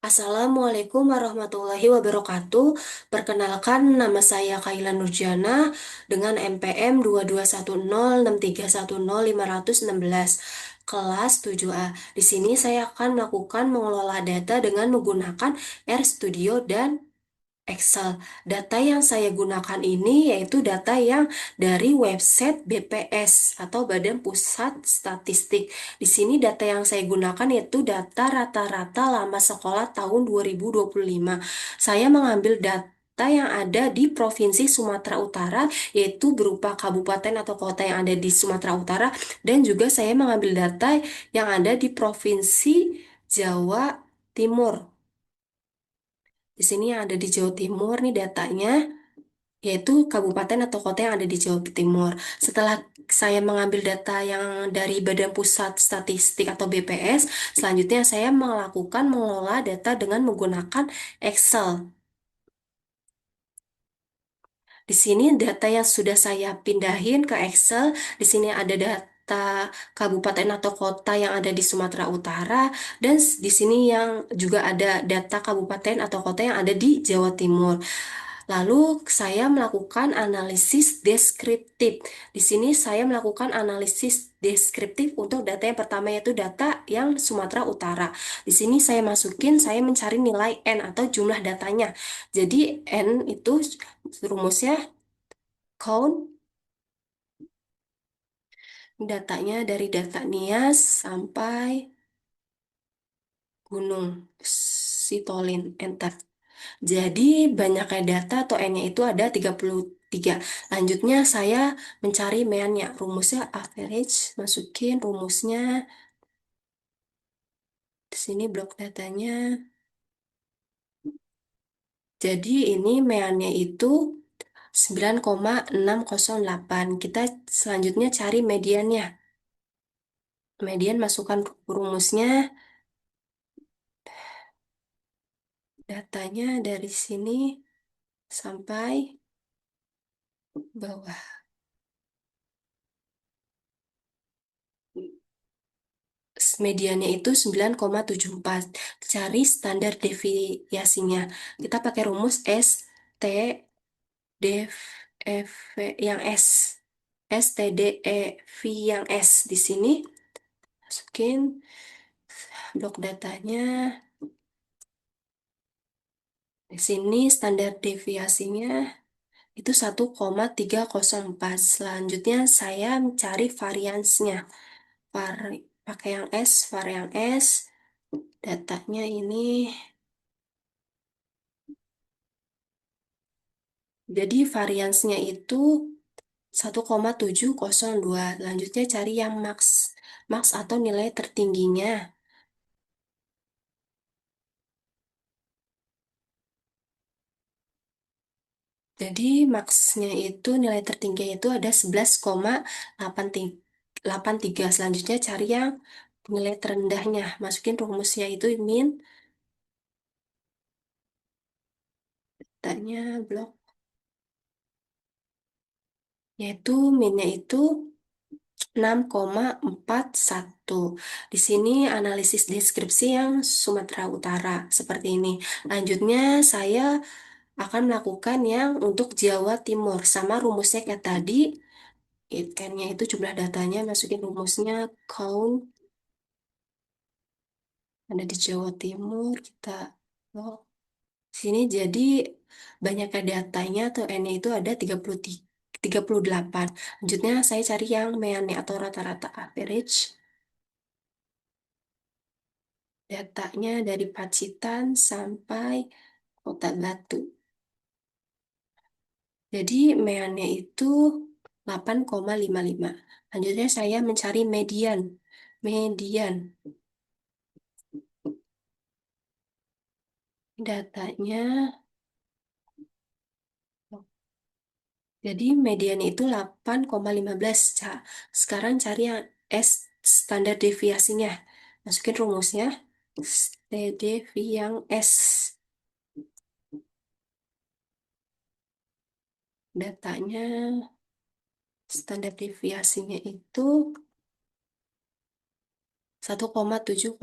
Assalamualaikum warahmatullahi wabarakatuh. Perkenalkan, nama saya Kaila Nurjana dengan NPM 22106310 kelas 7A. Di sini saya akan melakukan mengelola data dengan menggunakan RStudio dan Excel. Data yang saya gunakan ini yaitu data yang dari website BPS atau Badan Pusat Statistik. Di sini data yang saya gunakan yaitu data rata-rata lama sekolah tahun 2025. Saya mengambil data yang ada di Provinsi Sumatera Utara, yaitu berupa kabupaten atau kota yang ada di Sumatera Utara, dan juga saya mengambil data yang ada di Provinsi Jawa Timur. Di sini yang ada di Jawa Timur nih datanya, yaitu kabupaten atau kota yang ada di Jawa Timur. Setelah saya mengambil data yang dari Badan Pusat Statistik atau BPS, selanjutnya saya melakukan mengelola data dengan menggunakan Excel. Di sini data yang sudah saya pindahin ke Excel, di sini ada data kabupaten atau kota yang ada di Sumatera Utara, dan di sini yang juga ada data kabupaten atau kota yang ada di Jawa Timur. Lalu saya melakukan analisis deskriptif. Di sini saya melakukan analisis deskriptif untuk data yang pertama yaitu data yang Sumatera Utara. Di sini saya masukin, saya mencari nilai N atau jumlah datanya. Jadi N itu rumusnya count datanya dari data Nias sampai Gunung Sitolin, enter. Jadi banyaknya data atau N-nya itu ada 33. Lanjutnya saya mencari meannya. Rumusnya average, masukin rumusnya. Di sini blok datanya. Jadi ini meannya itu 9,608. Kita selanjutnya cari mediannya. Median masukkan rumusnya. Datanya dari sini sampai bawah. Mediannya itu 9,74. Cari standar deviasinya. Kita pakai rumus S, T, D, F, V yang S. S, T, D, E, V yang S. Di sini masukin blok datanya. Di sini standar deviasinya itu 1,304. Selanjutnya saya mencari variansnya. Pakai yang S, varian S. Datanya ini jadi variansnya itu 1,702. Lanjutnya cari yang max. Max atau nilai tertingginya. Jadi maxnya itu nilai tertinggi itu ada 11,83. Selanjutnya cari yang nilai terendahnya. Masukin rumusnya itu min. Tanya blok. Yaitu minnya itu 6,41. Di sini analisis deskripsi yang Sumatera Utara seperti ini. Lanjutnya saya akan melakukan yang untuk Jawa Timur sama rumusnya kayak tadi. N-nya itu jumlah datanya, masukin rumusnya count ada di Jawa Timur. Kita oh, sini jadi banyaknya datanya atau N-nya itu ada 38. Lanjutnya saya cari yang mean atau rata-rata average. Datanya dari Pacitan sampai Kota Batu. Jadi meannya itu 8,55. Lanjutnya saya mencari median. Median. Datanya, jadi mediannya itu 8,15. Sekarang cari yang S standar deviasinya. Masukin rumusnya. Devi yang S. Datanya, standar deviasinya itu 1,702.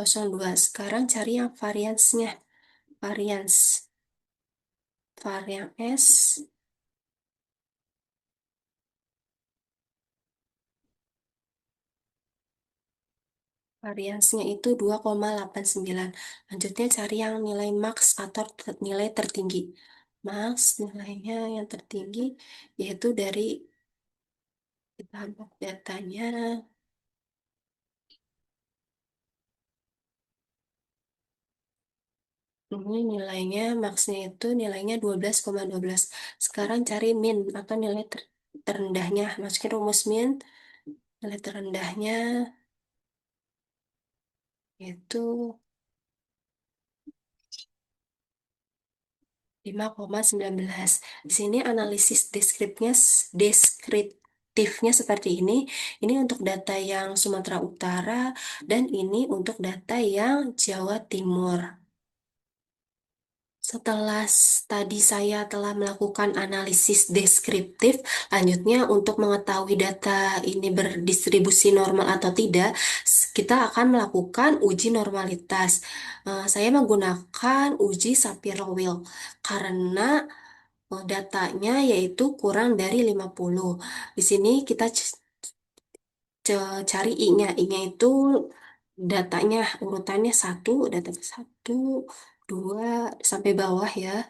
Sekarang cari yang variansnya. variance, varian S, variansnya itu 2,89. Lanjutnya cari yang nilai max atau nilai tertinggi. Max nilainya yang tertinggi yaitu dari kita lihat datanya. Ini nilainya maxnya itu nilainya 12,12. Sekarang cari min atau nilai terendahnya. Masukin rumus min, nilai terendahnya yaitu 5,19. Di sini analisis deskriptifnya seperti ini. Ini untuk data yang Sumatera Utara dan ini untuk data yang Jawa Timur. Setelah tadi saya telah melakukan analisis deskriptif, lanjutnya untuk mengetahui data ini berdistribusi normal atau tidak, kita akan melakukan uji normalitas. Saya menggunakan uji Shapiro-Wilk karena datanya yaitu kurang dari 50. Di sini kita cari I-nya. I-nya itu datanya urutannya satu, data satu, dua, sampai bawah ya.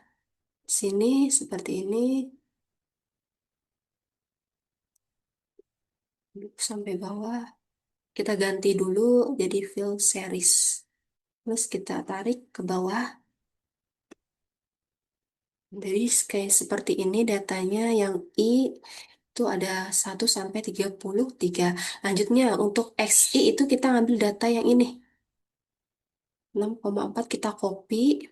Sini seperti ini, sampai bawah. Kita ganti dulu jadi fill series. Terus kita tarik ke bawah. Jadi kayak seperti ini datanya yang I itu ada 1 sampai 33. Lanjutnya untuk XI itu kita ngambil data yang ini. 6,4 kita copy,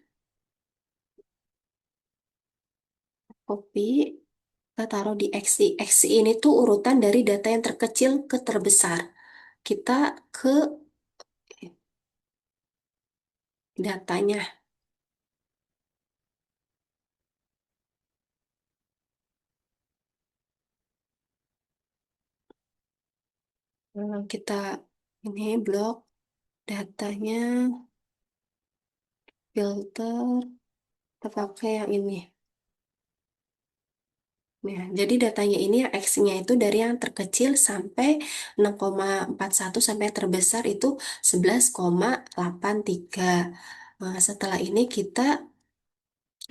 kita taruh di XI. XI ini tuh urutan dari data yang terkecil ke terbesar. Kita ke datanya. Kita ini blok datanya, filter, kita pakai yang ini. Nah, jadi datanya ini yang X-nya itu dari yang terkecil sampai 6,41 sampai yang terbesar itu 11,83. Nah, setelah ini kita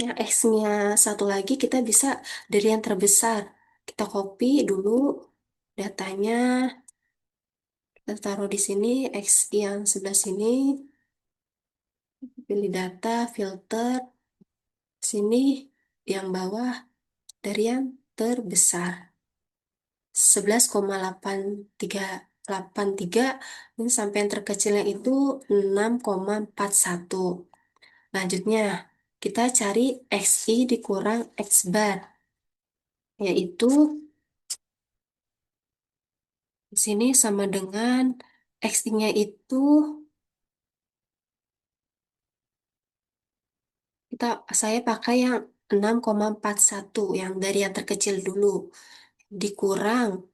yang X-nya satu lagi kita bisa dari yang terbesar. Kita copy dulu datanya, kita taruh di sini X yang sebelah sini, pilih data, filter, sini yang bawah dari yang terbesar. 11,83 ini sampai yang terkecilnya itu 6,41. Lanjutnya, kita cari XI dikurang X bar, yaitu di sini sama dengan XI-nya itu saya pakai yang 6,41 yang dari yang terkecil dulu dikurang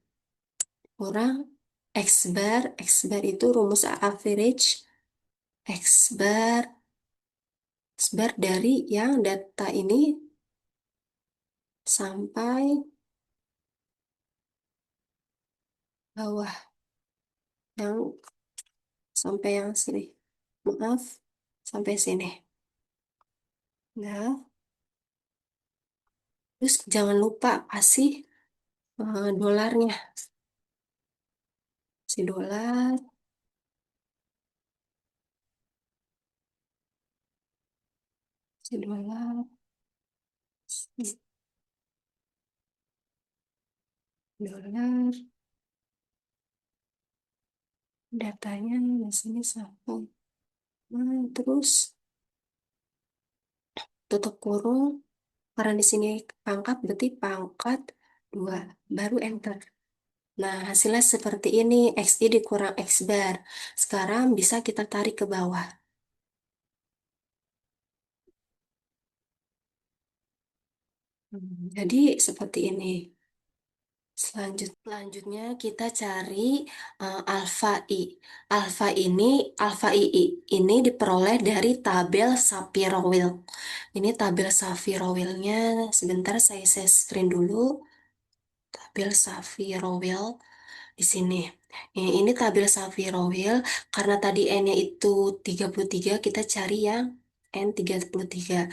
kurang X bar itu rumus average X bar dari yang data ini sampai bawah, yang sampai yang sini. Maaf, sampai sini. Nah, terus jangan lupa kasih dolarnya. Si dolar, si dolar, si dolar, datanya di sini sampai. Terus tutup kurung. Karena di sini pangkat, berarti pangkat 2. Baru enter. Nah, hasilnya seperti ini. XI dikurang X bar. Sekarang bisa kita tarik ke bawah. Jadi seperti ini. Selanjutnya kita cari alfa I. Alfa I ini diperoleh dari tabel Shapiro-Wilk. Ini tabel Shapiro-Wilknya. Sebentar saya share screen dulu. Tabel Shapiro-Wilk di sini. Ini tabel Shapiro-Wilk. Karena tadi N-nya itu 33, kita cari yang N33.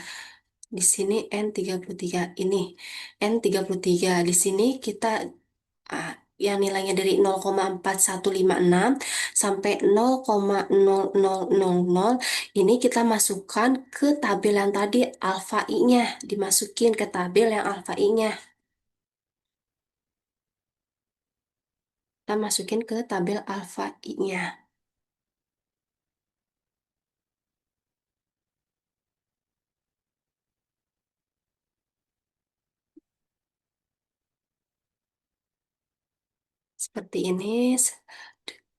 Di sini N33 ini. N33 di sini kita ah, yang nilainya dari 0,4156 sampai 0,0000 ini kita masukkan ke tabel yang tadi alfa I-nya, dimasukin ke tabel yang alfa I-nya. Kita masukin ke tabel alfa I-nya. Seperti ini.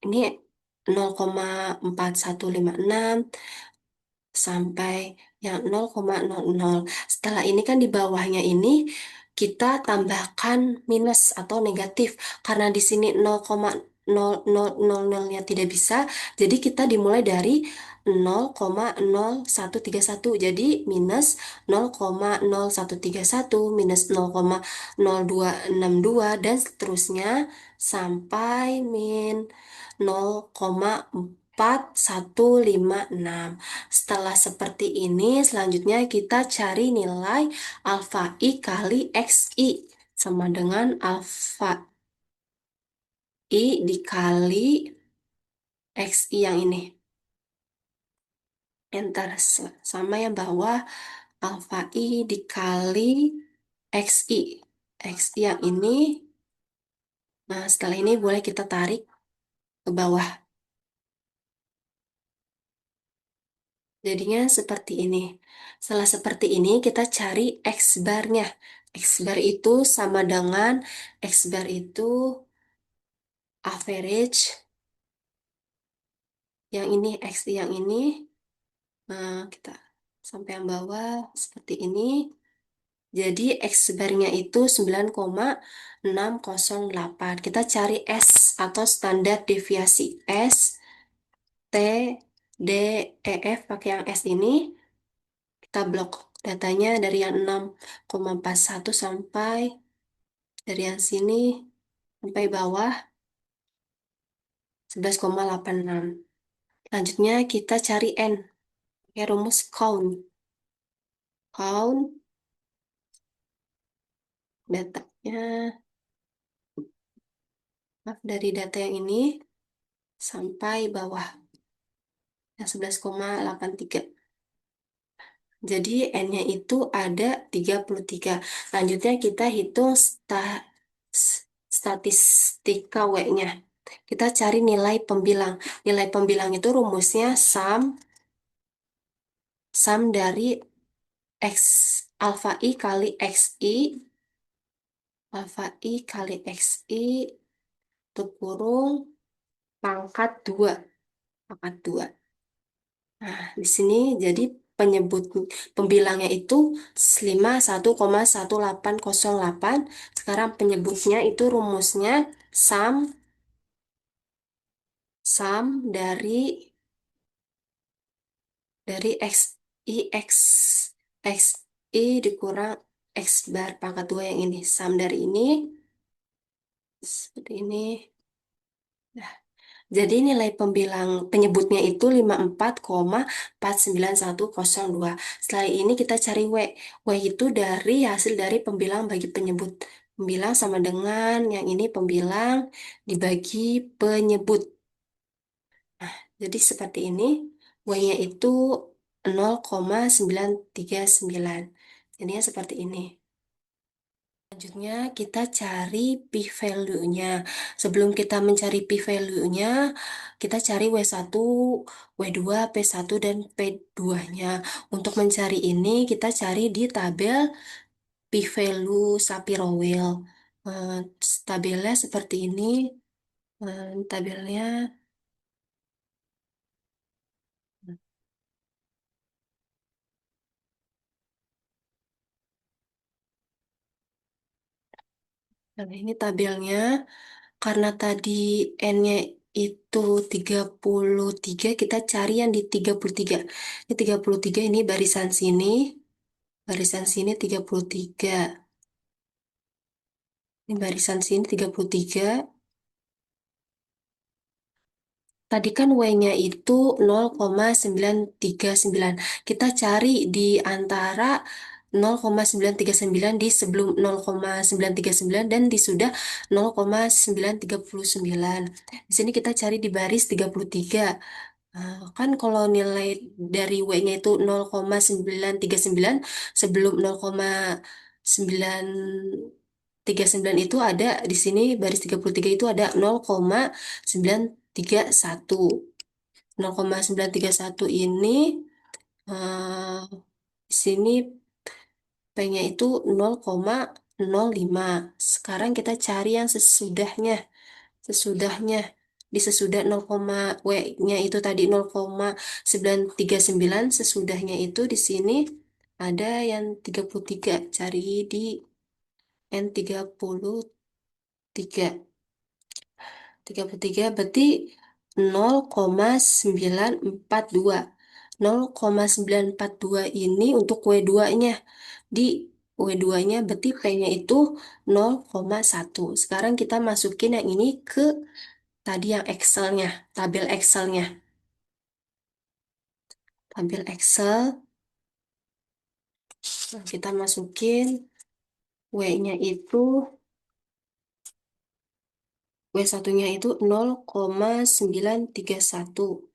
Ini 0,4156 sampai yang 0,00. Setelah ini kan di bawahnya ini kita tambahkan minus atau negatif. Karena di sini 0,0000-nya tidak bisa, jadi kita dimulai dari 0,0131. Jadi minus 0,0131 minus 0,0262 dan seterusnya sampai min 0,4156. Setelah seperti ini, selanjutnya kita cari nilai alfa I kali XI sama dengan alfa I dikali XI yang ini. Enter. Sama yang bawah, alfa I dikali XI. XI yang ini. Nah, setelah ini boleh kita tarik ke bawah. Jadinya seperti ini. Setelah seperti ini, kita cari X barnya. X bar itu sama dengan X bar itu average. Yang ini, X yang ini. Nah, kita sampai yang bawah seperti ini. Jadi X barnya itu 9,608. Kita cari S atau standar deviasi. S, T, D, E, F pakai yang S ini. Kita blok datanya dari yang 6,41 sampai dari yang sini sampai bawah 11,86. Selanjutnya kita cari N. Ya, rumus count. Count datanya, maaf, dari data yang ini sampai bawah yang 11,83. Jadi N-nya itu ada 33. Lanjutnya kita hitung statistika W-nya. Kita cari nilai pembilang. Nilai pembilang itu rumusnya sum dari X alfa I kali XI, alfa I kali XI, itu kurung pangkat 2. Pangkat 2. Nah, di sini jadi penyebut pembilangnya itu 51,1808. Sekarang penyebutnya itu rumusnya sum sum dari X I dikurang X bar pangkat 2 yang ini. Sum dari ini seperti ini. Nah, jadi nilai pembilang penyebutnya itu 54,49102. Setelah ini kita cari W. W itu dari hasil dari pembilang bagi penyebut. Pembilang sama dengan yang ini pembilang dibagi penyebut. Nah, jadi seperti ini. W-nya itu 0,939. Jadinya seperti ini. Selanjutnya kita cari p-value-nya. Sebelum kita mencari p-value-nya, kita cari W1, W2, P1, dan P2-nya. Untuk mencari ini, kita cari di tabel p-value Shapiro-Wilk. Eh, Tabelnya seperti ini. Tabelnya, Nah, ini tabelnya. Karena tadi N-nya itu 33, kita cari yang di 33. Ini 33, ini barisan sini 33. Ini barisan sini 33. Tadi kan W-nya itu 0,939. Kita cari di antara 0,939 di sebelum 0,939 dan di sudah 0,939. Di sini kita cari di baris 33. Kan kalau nilai dari W-nya itu 0,939, sebelum 0,939 itu ada di sini baris 33 itu ada 0,931. 0,931 ini eh, di sini P-nya itu 0,05. Sekarang kita cari yang sesudahnya. Sesudahnya di sesudah 0, W-nya itu tadi 0,939, sesudahnya itu di sini ada yang 33. Cari di N33. 33 berarti 0,942. 0,942 ini untuk W2-nya. Di W2-nya berarti P-nya itu 0,1. Sekarang kita masukin yang ini ke tadi yang Excel-nya, tabel Excel-nya. Tabel Excel, nah, kita masukin W-nya itu, W1-nya itu 0,931.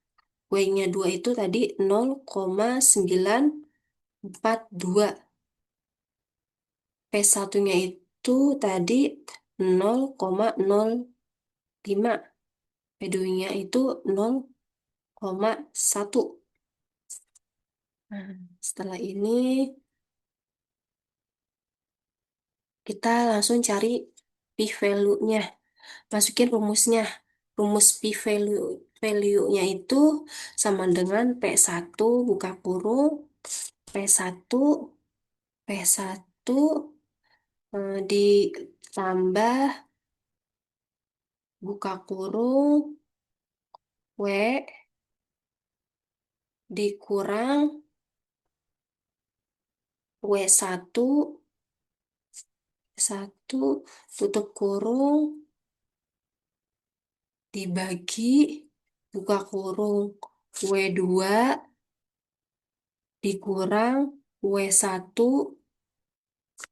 W-nya 2 itu tadi 0,942. P1-nya itu tadi 0,05. P2-nya itu 0,1. Nah, setelah ini kita langsung cari p-value-nya. Masukin rumusnya. Rumus p-value-nya itu sama dengan P1 buka kurung, P1, P1 ditambah buka kurung, W dikurang W1, satu tutup kurung, dibagi buka kurung W2 dikurang W1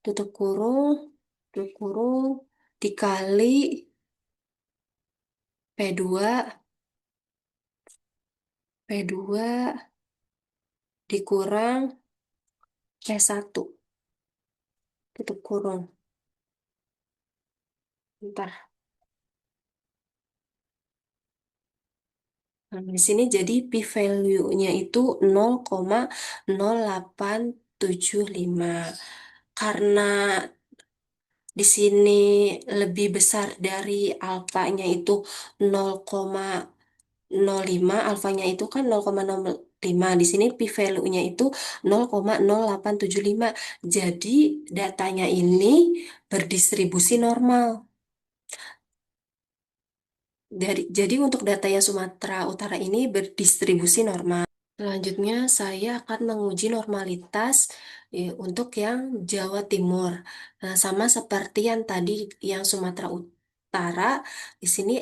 tutup kurung dikali P2 P2 dikurang P1 tutup kurung. Bentar. Nah, di sini jadi p-value-nya itu 0,0875. Karena di sini lebih besar dari alfanya itu 0,05, alfanya itu kan 0,05. Di sini p-value-nya itu 0,0875. Jadi datanya ini berdistribusi normal. Jadi untuk data yang Sumatera Utara ini berdistribusi normal. Selanjutnya saya akan menguji normalitas untuk yang Jawa Timur. Nah, sama seperti yang tadi yang Sumatera Utara, di sini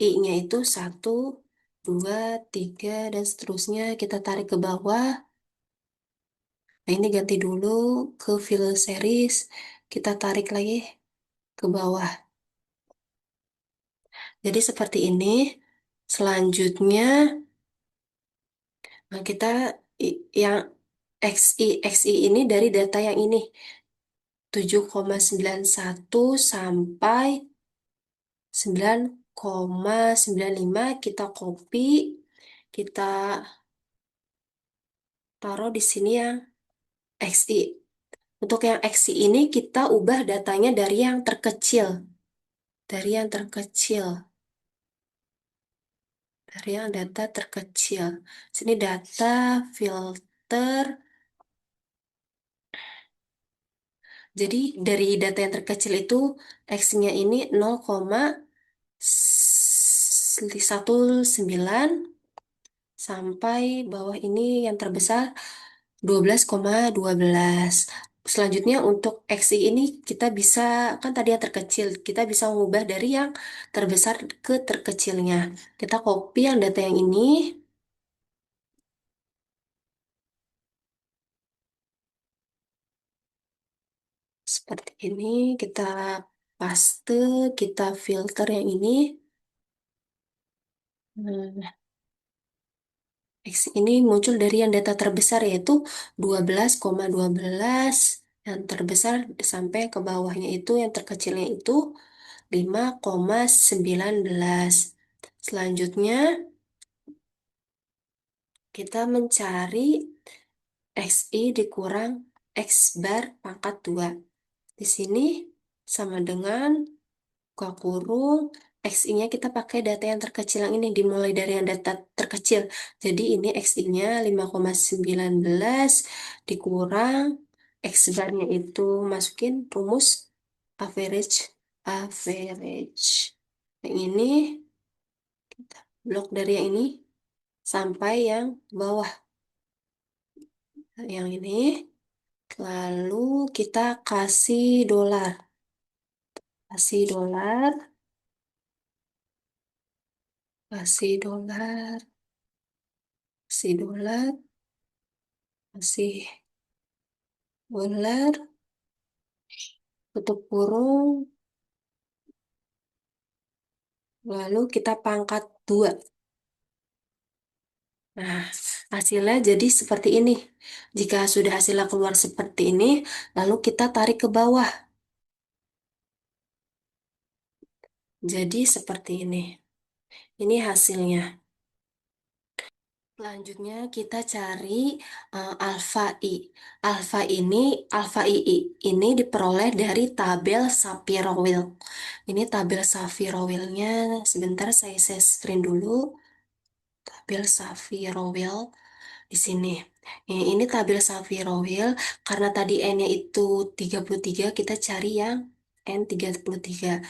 I-nya itu satu, 2, 3, dan seterusnya kita tarik ke bawah. Nah, ini ganti dulu ke fill series, kita tarik lagi ke bawah. Jadi seperti ini. Selanjutnya, nah kita yang XI ini dari data yang ini 7,91 sampai 9,95 kita copy, kita taruh di sini yang XI. Untuk yang XI ini kita ubah datanya dari yang terkecil, dari yang terkecil, dari yang data terkecil. Sini data filter Jadi dari data yang terkecil itu X-nya ini 0,19 sampai bawah ini yang terbesar 12,12. Selanjutnya untuk XI ini kita bisa, kan tadi yang terkecil, kita bisa mengubah dari yang terbesar ke terkecilnya. Kita copy yang data yang ini, seperti ini, kita paste, kita filter yang ini. Nah, X ini muncul dari yang data terbesar yaitu 12,12. Yang terbesar sampai ke bawahnya itu yang terkecilnya itu 5,19. Selanjutnya kita mencari XI dikurang X bar pangkat 2. Di sini sama dengan buka kurung, XI-nya kita pakai data yang terkecil yang ini, dimulai dari yang data terkecil. Jadi ini XI-nya 5,19 dikurang X bar-nya itu, masukin rumus average, average. Yang ini, kita blok dari yang ini sampai yang bawah. Yang ini, lalu kita kasih dolar. Kasih dolar, kasih dolar, kasih dolar, kasih dolar, tutup kurung, lalu kita pangkat 2. Nah, hasilnya jadi seperti ini. Jika sudah hasilnya keluar seperti ini, lalu kita tarik ke bawah. Jadi seperti ini. Ini hasilnya. Selanjutnya kita cari alfa I. Alfa II ini diperoleh dari tabel Shapiro-Wilk. Ini tabel Shapiro-Wilknya. Sebentar saya share screen dulu. Tabel Shapiro-Wilk di sini. Ini tabel Shapiro-Wilk. Karena tadi N-nya itu 33, kita cari yang N33.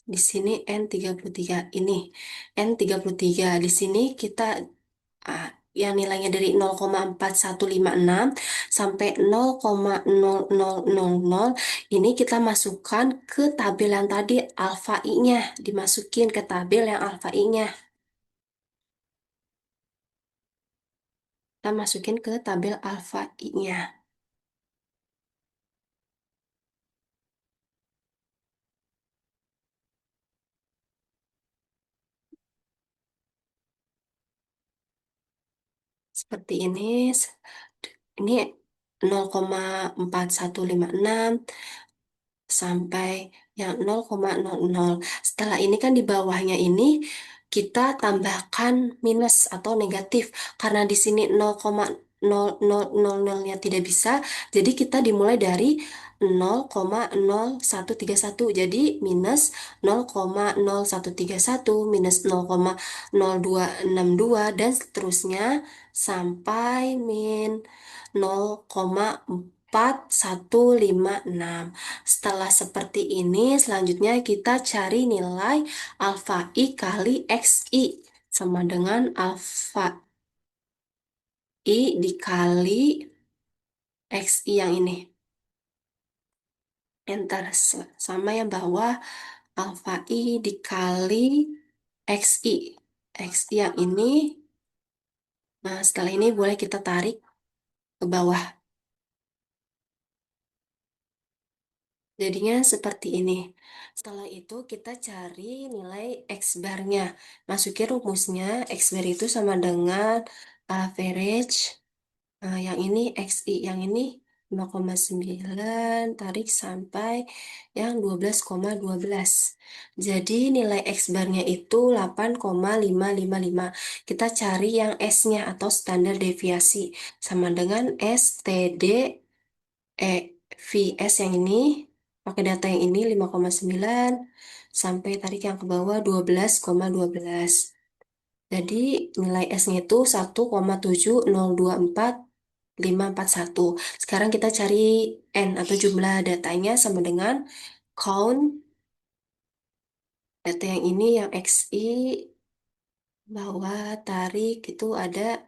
Di sini N33 ini. N33 di sini kita yang nilainya dari 0,4156 sampai 0,0000, ini kita masukkan ke tabel yang tadi alfa I-nya, dimasukin ke tabel yang alfa I-nya. Kita masukin ke tabel alfa I-nya. Seperti ini. Ini 0,4156 sampai yang 0,00. Setelah ini kan di bawahnya ini kita tambahkan minus atau negatif. Karena di sini 0,0000-nya tidak bisa, jadi kita dimulai dari 0,0131. Jadi minus 0,0131 minus 0,0262 dan seterusnya sampai min 0,4156. Setelah seperti ini, selanjutnya kita cari nilai alfa I kali XI sama dengan alfa I dikali XI yang ini. Enter. Sama yang bawah, alfa I dikali XI. XI yang ini. Nah, setelah ini boleh kita tarik ke bawah. Jadinya seperti ini. Setelah itu kita cari nilai X bar-nya. Masukin rumusnya, X bar itu sama dengan average. Yang ini XI, yang ini 5,9, tarik sampai yang 12,12. Jadi nilai X bar-nya itu 8,555. Kita cari yang S-nya atau standar deviasi. Sama dengan STD VS yang ini, pakai data yang ini 5,9 sampai tarik yang ke bawah 12,12. Jadi nilai S-nya itu 1,7024 541. Sekarang kita cari N atau jumlah datanya sama dengan count data yang ini yang XI bawah tarik itu ada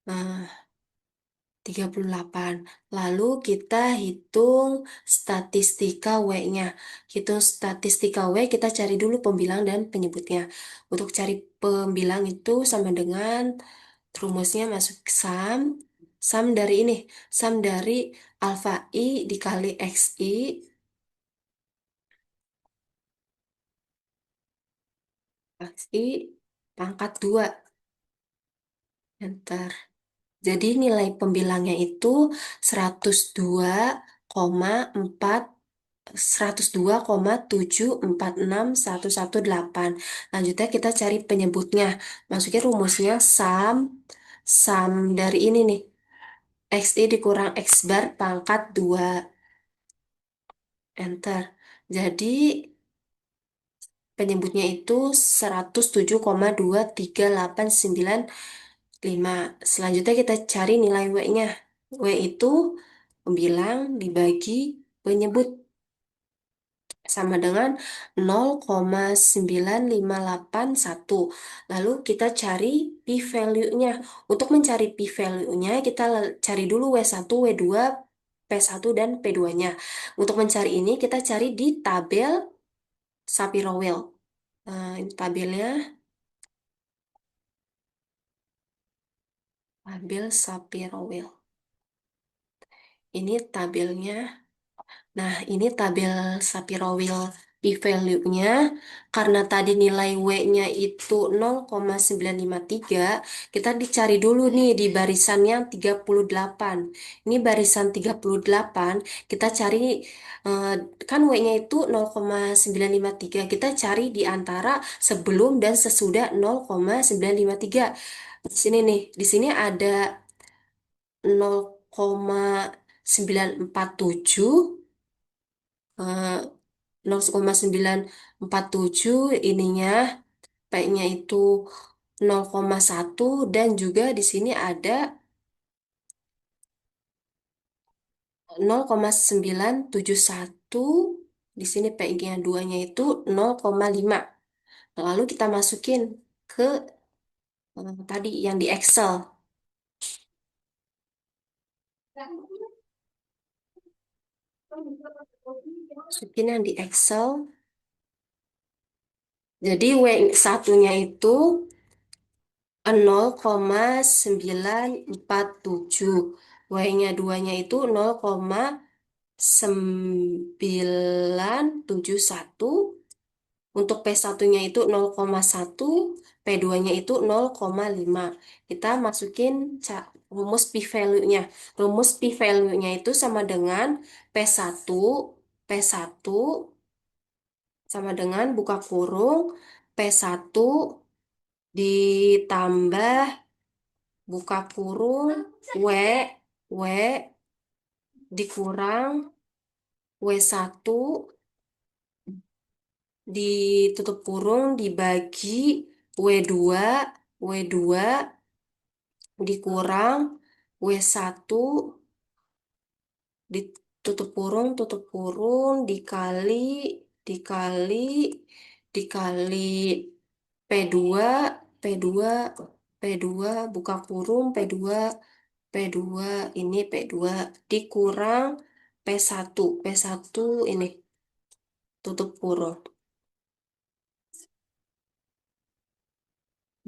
nah, 38. Lalu kita hitung statistika W-nya. Hitung statistika W, kita cari dulu pembilang dan penyebutnya. Untuk cari pembilang itu sama dengan rumusnya masuk sum. Sum dari ini. Sum dari alfa I dikali XI. XI pangkat 2. Enter. Jadi nilai pembilangnya itu 102,4 102,746118. Lanjutnya kita cari penyebutnya. Masuknya rumusnya sum dari ini nih. XI dikurang X bar pangkat 2. Enter. Jadi penyebutnya itu 107,23895. Selanjutnya kita cari nilai W-nya. W itu pembilang dibagi penyebut sama dengan 0,9581. Lalu kita cari p-value-nya. Untuk mencari p-value-nya, kita cari dulu W1, W2, P1, dan P2-nya. Untuk mencari ini, kita cari di tabel Shapiro-Wilk. Nah, ini tabelnya, tabel Shapiro-Wilk. Ini tabelnya. Nah, ini tabel Shapiro-Wilk p-value-nya. Karena tadi nilai W-nya itu 0,953, kita dicari dulu nih di barisan yang 38. Ini barisan 38, kita cari, eh, kan W-nya itu 0,953. Kita cari di antara sebelum dan sesudah 0,953. Di sini nih, di sini ada 0,947, eh, 0,947 ininya, P-nya itu 0,1 dan juga di sini ada 0,971. Di sini P-nya 2-nya itu 0,5. Lalu kita masukin ke tadi yang di Excel. Masukin yang di Excel. Jadi W satunya itu 0,947. W-nya 2-nya itu 0,971. Untuk P1-nya itu 0,1, P2-nya itu 0,5. Kita masukin rumus p-value-nya. Rumus p-value-nya itu sama dengan P1, P1 sama dengan buka kurung P1 ditambah buka kurung W dikurang W1 ditutup kurung dibagi W2 W2 dikurang W1 tutup kurung dikali dikali dikali P2 P2 P2 buka kurung P2 P2 ini P2 dikurang P1 P1 ini tutup kurung.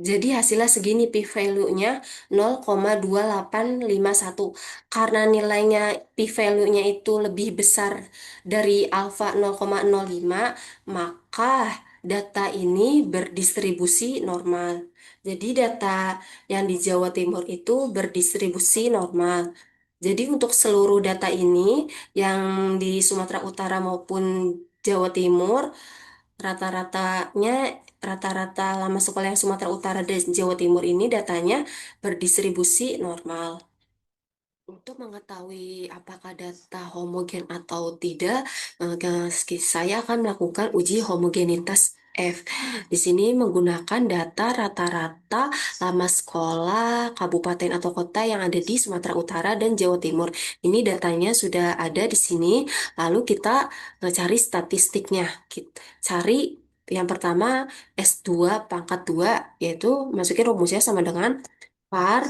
Jadi hasilnya segini p-value-nya 0,2851. Karena nilainya p-value-nya itu lebih besar dari alfa 0,05, maka data ini berdistribusi normal. Jadi data yang di Jawa Timur itu berdistribusi normal. Jadi untuk seluruh data ini yang di Sumatera Utara maupun Jawa Timur, rata-ratanya, rata-rata lama sekolah yang Sumatera Utara dan Jawa Timur ini datanya berdistribusi normal. Untuk mengetahui apakah data homogen atau tidak, saya akan melakukan uji homogenitas. F. Di sini menggunakan data rata-rata lama sekolah kabupaten atau kota yang ada di Sumatera Utara dan Jawa Timur. Ini datanya sudah ada di sini. Lalu kita cari statistiknya. Kita cari yang pertama S2 pangkat 2, yaitu masukin rumusnya sama dengan var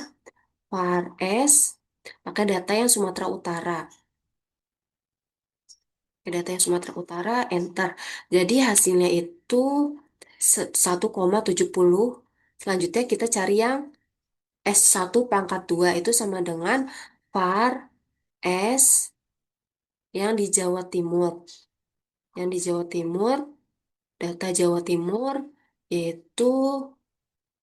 var S pakai data yang Sumatera Utara. Data yang Sumatera Utara, enter. Jadi hasilnya itu 1,70. Selanjutnya kita cari yang S1 pangkat 2 itu sama dengan var S yang di Jawa Timur. Yang di Jawa Timur, data Jawa Timur yaitu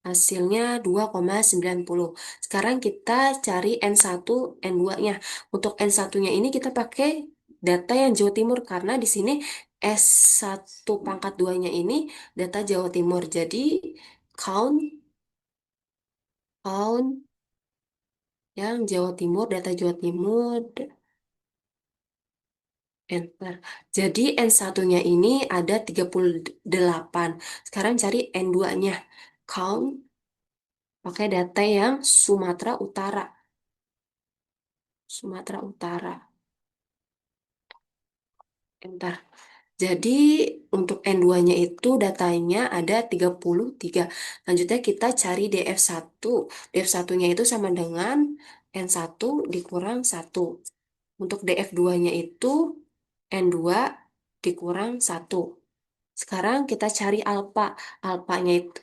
hasilnya 2,90. Sekarang kita cari N1, N2-nya. Untuk N1-nya ini kita pakai data yang Jawa Timur karena di sini S1 pangkat 2-nya ini data Jawa Timur. Jadi count count yang Jawa Timur, data Jawa Timur, enter. Jadi N1-nya ini ada 38. Sekarang cari N2-nya. Count pakai data yang Sumatera Utara. Sumatera Utara. Bentar. Jadi untuk N2-nya itu datanya ada 33. Lanjutnya kita cari DF1. DF1-nya itu sama dengan N1 dikurang 1. Untuk DF2-nya itu N2 dikurang 1. Sekarang kita cari alfa. Alfanya itu,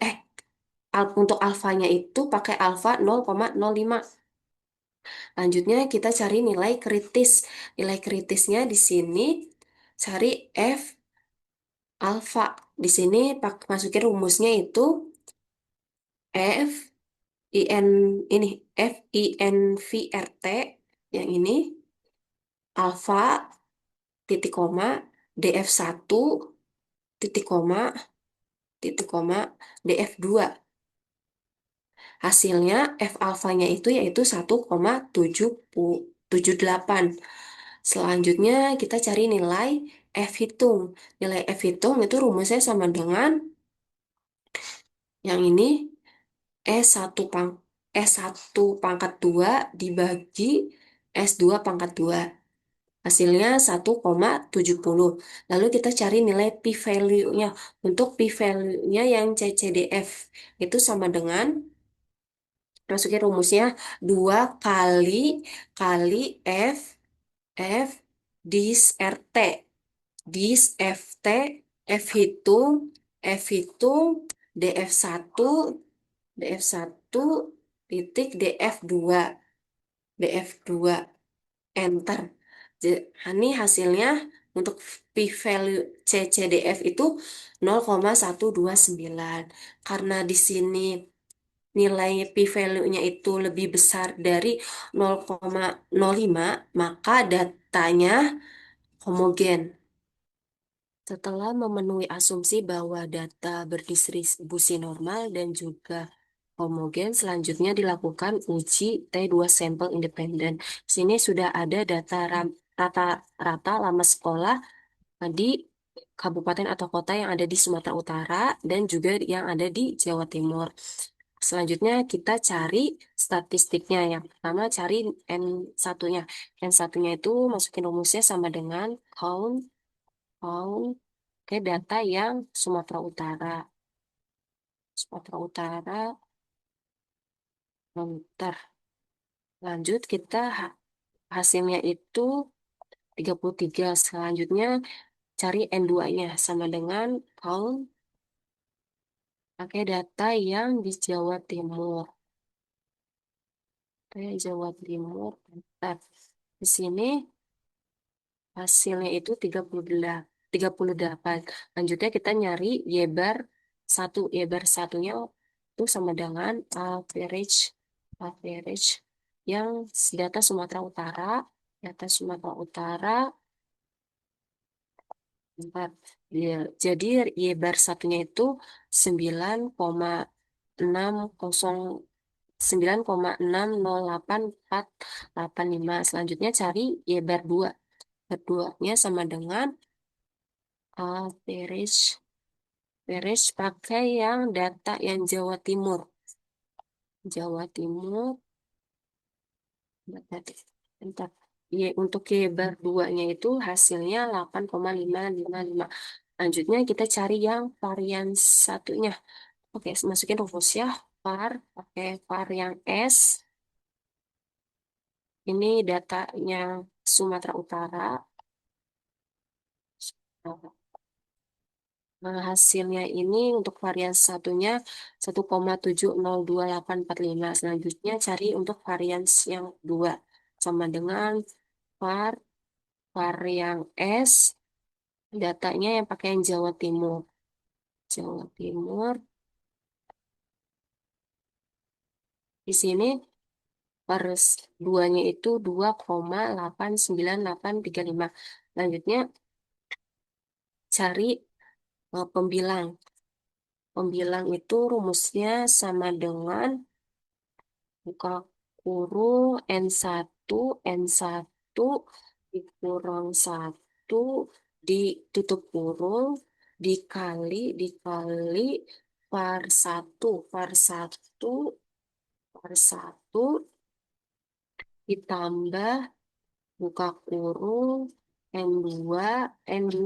untuk alfanya itu pakai alfa 0,05. Lanjutnya kita cari nilai kritis. Nilai kritisnya di sini cari F alfa. Di sini masukin rumusnya itu F I N ini F I N V R T yang ini alfa titik koma DF1 titik koma DF2. Hasilnya F alfanya itu yaitu 1,78. Selanjutnya kita cari nilai F hitung. Nilai F hitung itu rumusnya sama dengan yang ini S1 pangkat 2 dibagi S2 pangkat 2. Hasilnya 1,70. Lalu kita cari nilai p-value-nya. Untuk p-value-nya yang CCDF itu sama dengan masukin rumusnya 2 kali kali F F dis RT. Dis FT F hitung DF1 DF1 titik DF2 enter. Ini hasilnya untuk p-value CCDF itu 0,129. Karena di sini nilai p-value-nya itu lebih besar dari 0,05, maka datanya homogen. Setelah memenuhi asumsi bahwa data berdistribusi normal dan juga homogen, selanjutnya dilakukan uji T2 sampel independen. Sini sudah ada data rata-rata lama sekolah di kabupaten atau kota yang ada di Sumatera Utara dan juga yang ada di Jawa Timur. Selanjutnya kita cari statistiknya. Yang pertama cari N1-nya. N1-nya itu masukin rumusnya sama dengan count ke data yang Sumatera Utara. Sumatera Utara, bentar. Lanjut kita hasilnya itu 33. Selanjutnya cari N2-nya sama dengan count pakai data yang di Jawa Timur. Jawa Timur, bentar. Di sini hasilnya itu 38. Lanjutnya kita nyari Y bar 1. Y bar satunya itu sama dengan average yang data Sumatera Utara. Data Sumatera Utara, bentar. Ya, jadi Y bar satunya itu 9,60 9,608485. Selanjutnya cari Y bar 2. Bar 2-nya sama dengan average Beres pakai yang data yang Jawa Timur. Jawa Timur, berarti, bentar. Untuk Y bar 2-nya itu hasilnya 8,555. Lanjutnya kita cari yang varian satunya. Oke, masukin rumus ya. Pakai var yang S. Ini datanya Sumatera Utara. Nah, hasilnya ini untuk varian satunya 1,702,845. Selanjutnya cari untuk varian yang kedua. Sama dengan var, var yang S, datanya yang pakai yang Jawa Timur. Jawa Timur, di sini var duanya itu 2,89835. Lanjutnya cari pembilang. Pembilang itu rumusnya sama dengan buka kurung N1, N1 dikurang satu ditutup kurung, dikali par satu, par satu ditambah buka kurung N2, N2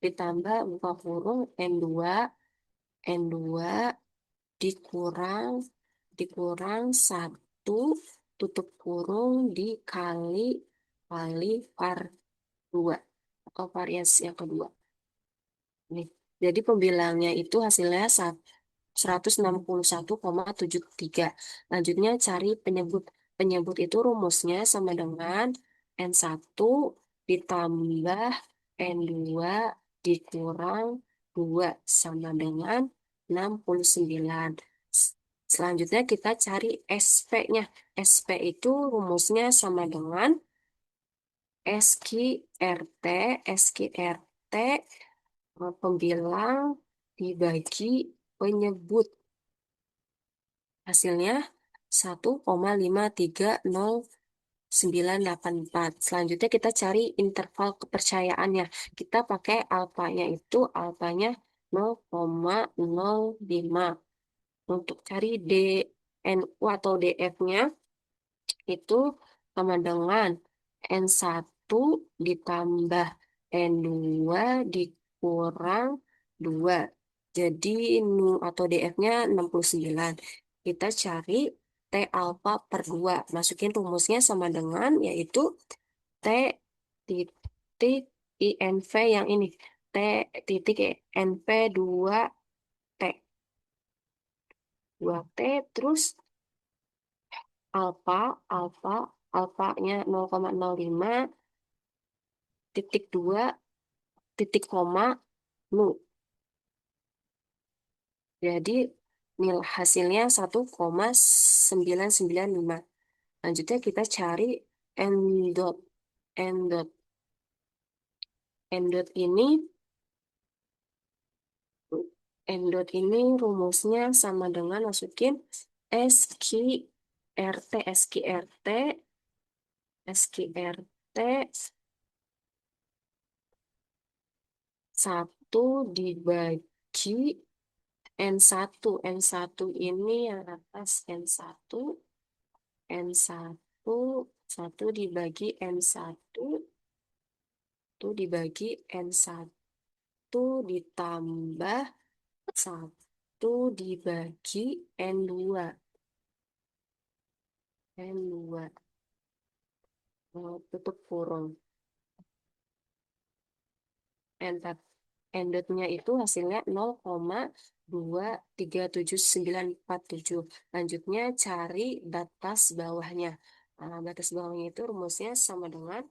ditambah buka kurung N2, N2 dikurang dikurang satu tutup kurung dikali kali par 2 atau variasi yang kedua. Nih. Jadi pembilangnya itu hasilnya 161,73. Lanjutnya cari penyebut. Penyebut itu rumusnya sama dengan N1 ditambah N2 dikurang 2 sama dengan 69. Selanjutnya kita cari SP-nya. SP itu rumusnya sama dengan SQRT, SQRT pembilang dibagi penyebut. Hasilnya 1,530,984. Selanjutnya kita cari interval kepercayaannya. Kita pakai alfanya itu alfanya 0,05. Untuk cari DNU atau DF-nya itu sama dengan N1 ditambah N2 dikurang 2. Jadi Nu atau DF-nya 69. Kita cari T alfa per 2. Masukin rumusnya sama dengan yaitu T titik INV yang ini. T titik NP 2T. 2T terus alfa, alfa, alfanya 0,05 titik 2 titik koma nu. Jadi nilai hasilnya 1,995. Lanjutnya kita cari n dot. N dot. N dot ini N dot ini rumusnya sama dengan masukin SQRT, SQRT, SQRT 1 dibagi N1. N1 ini yang atas N1, N1, 1 dibagi N1, itu dibagi N1 ditambah 1 dibagi N2. N2. Tutup kurung. Enter. Endotnya itu hasilnya 0,23797. Lanjutnya cari batas bawahnya. Nah, batas bawahnya itu rumusnya sama dengan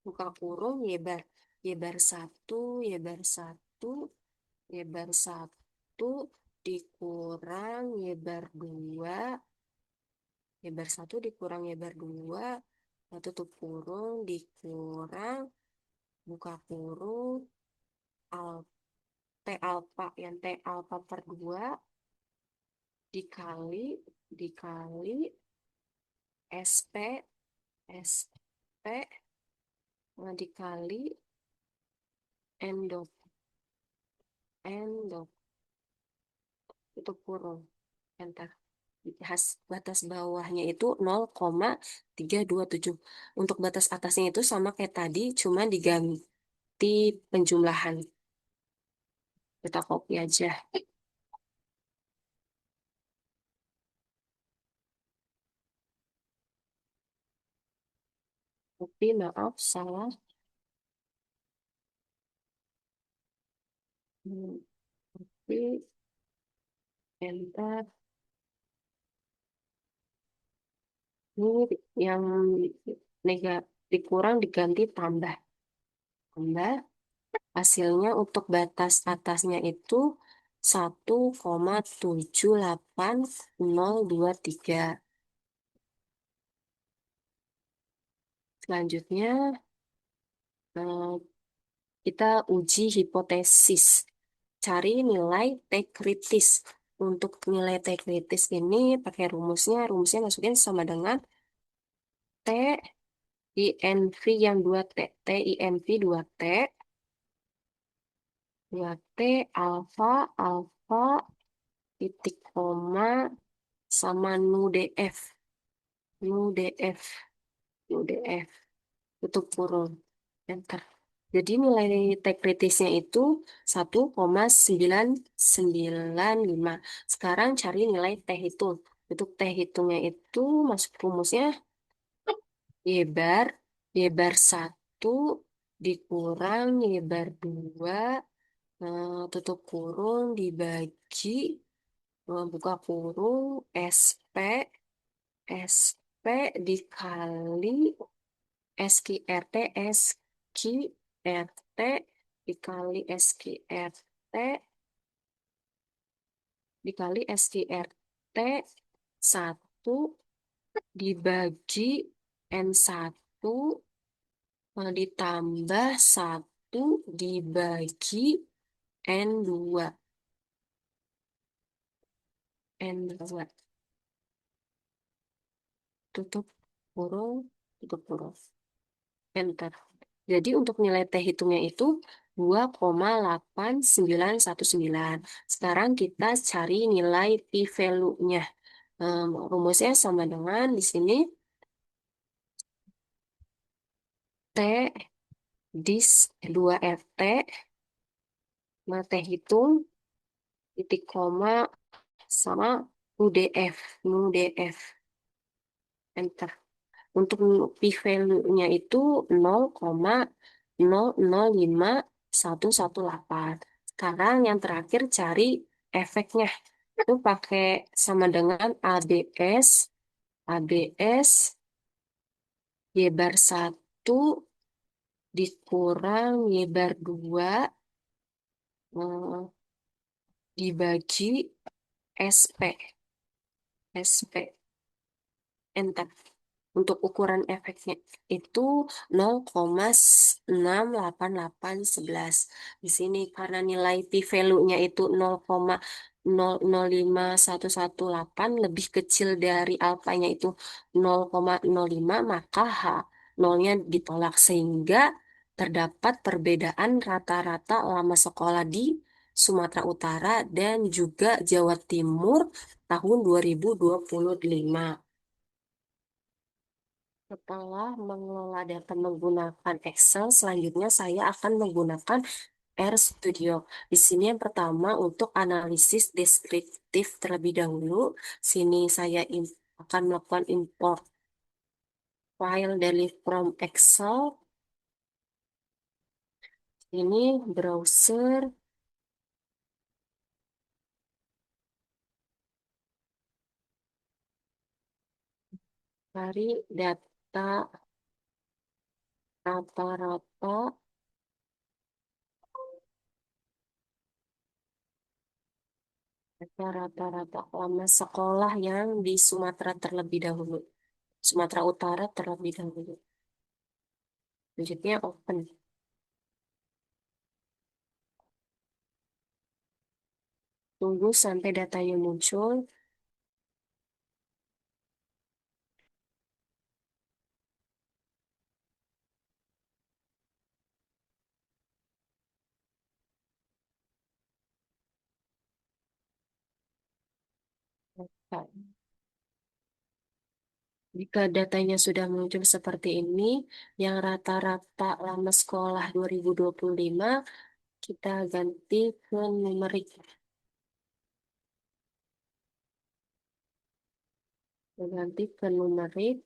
buka kurung Y bar 1, Y bar 1, Y bar 1 dikurang Y bar 2, Y bar 1 dikurang Y bar 2, tutup kurung dikurang buka kurung T alfa yang T alfa per 2 dikali dikali SP SP dikali N dot N itu kurung. Enter. Batas bawahnya itu 0,327. Untuk batas atasnya itu sama kayak tadi, cuma diganti penjumlahan. Kita copy aja. Copy, maaf, salah. Hmm, Copy, enter. Ini yang dikurang diganti tambah. Tambah. Hasilnya untuk batas atasnya itu 1,78023. Selanjutnya, eh, kita uji hipotesis. Cari nilai T kritis. Untuk nilai T kritis ini pakai rumusnya. Rumusnya masukin sama dengan T INV yang 2T. T INV 2T. 2T alfa, alfa, titik koma, sama nu DF. Nu DF. Nu DF. Tutup kurung. Enter. Jadi nilai T kritisnya itu 1,995. Sekarang cari nilai T hitung. Untuk T hitungnya itu masuk rumusnya Y bar, Y bar 1 dikurang Y bar 2, tutup kurung dibagi, buka kurung, SP, SP dikali SQRT, SQRT dikali SQRT dikali SQRT 1 dibagi N1, ditambah 1 dibagi N2. N2. Tutup kurung, tutup kurung. Enter. Jadi untuk nilai T hitungnya itu 2,8919. Sekarang kita cari nilai p-value-nya. Rumusnya sama dengan di sini T dis 2RT, nah T hitung, titik koma, sama UDF. UDF. Enter. Untuk p-value-nya itu 0,005118. Sekarang yang terakhir cari efeknya. Itu pakai sama dengan ABS Y bar 1 dikurang Y bar 2, dibagi SP. SP. Enter. Untuk ukuran efeknya itu 0,68811. Di sini karena nilai p-value-nya itu 0,005118 lebih kecil dari alfanya itu 0,05, maka nolnya ditolak sehingga terdapat perbedaan rata-rata lama sekolah di Sumatera Utara dan juga Jawa Timur tahun 2025. Setelah mengelola data menggunakan Excel, selanjutnya saya akan menggunakan RStudio. Di sini yang pertama untuk analisis deskriptif terlebih dahulu. Sini saya akan melakukan import file dari from Excel. Ini browser, cari data rata-rata rata-rata lama sekolah yang di Sumatera terlebih dahulu. Sumatera Utara terlebih dahulu. Selanjutnya open. Tunggu sampai datanya muncul. Nah, jika datanya sudah muncul seperti ini, yang rata-rata lama sekolah 2025, kita ganti ke numerik. Kita ganti ke numerik.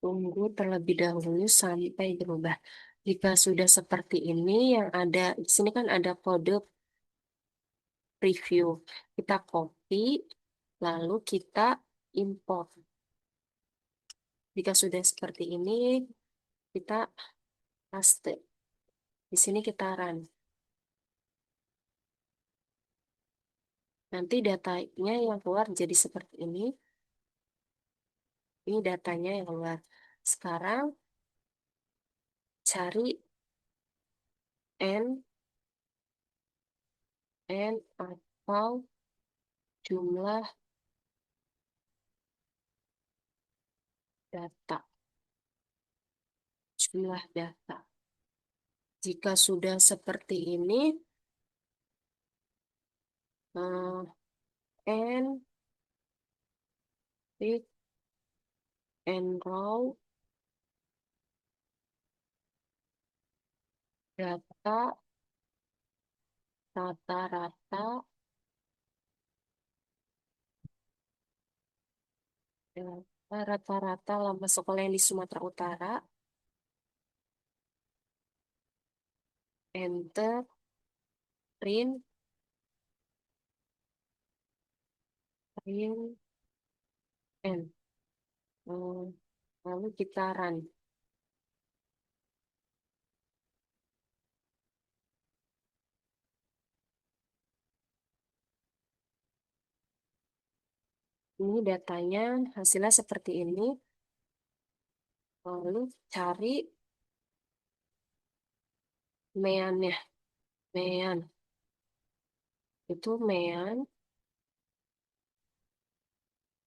Tunggu terlebih dahulu sampai berubah. Jika sudah seperti ini, yang ada di sini kan ada kode preview. Kita copy, lalu kita import. Jika sudah seperti ini, kita paste. Di sini kita run. Nanti datanya yang keluar jadi seperti ini. Ini datanya yang keluar. Sekarang cari n, atau jumlah data. Jumlah data. Jika sudah seperti ini, n, pick, and row, data, rata-rata, rata-rata lama sekolah yang di Sumatera Utara, enter, print, print, n. Hmm, Lalu kita run. Ini datanya hasilnya seperti ini. Lalu cari meannya. Mean. Itu mean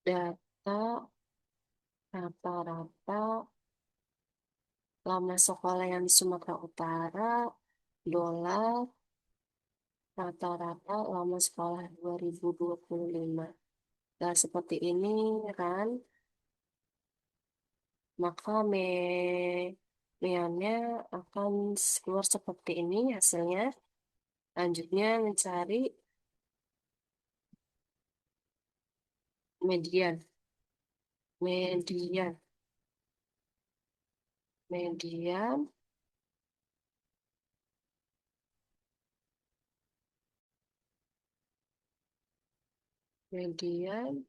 data rata-rata lama sekolah yang di Sumatera Utara, dolar, rata-rata lama sekolah 2025. Nah, seperti ini kan, maka meannya akan keluar seperti ini hasilnya. Lanjutnya mencari median, median, median, median,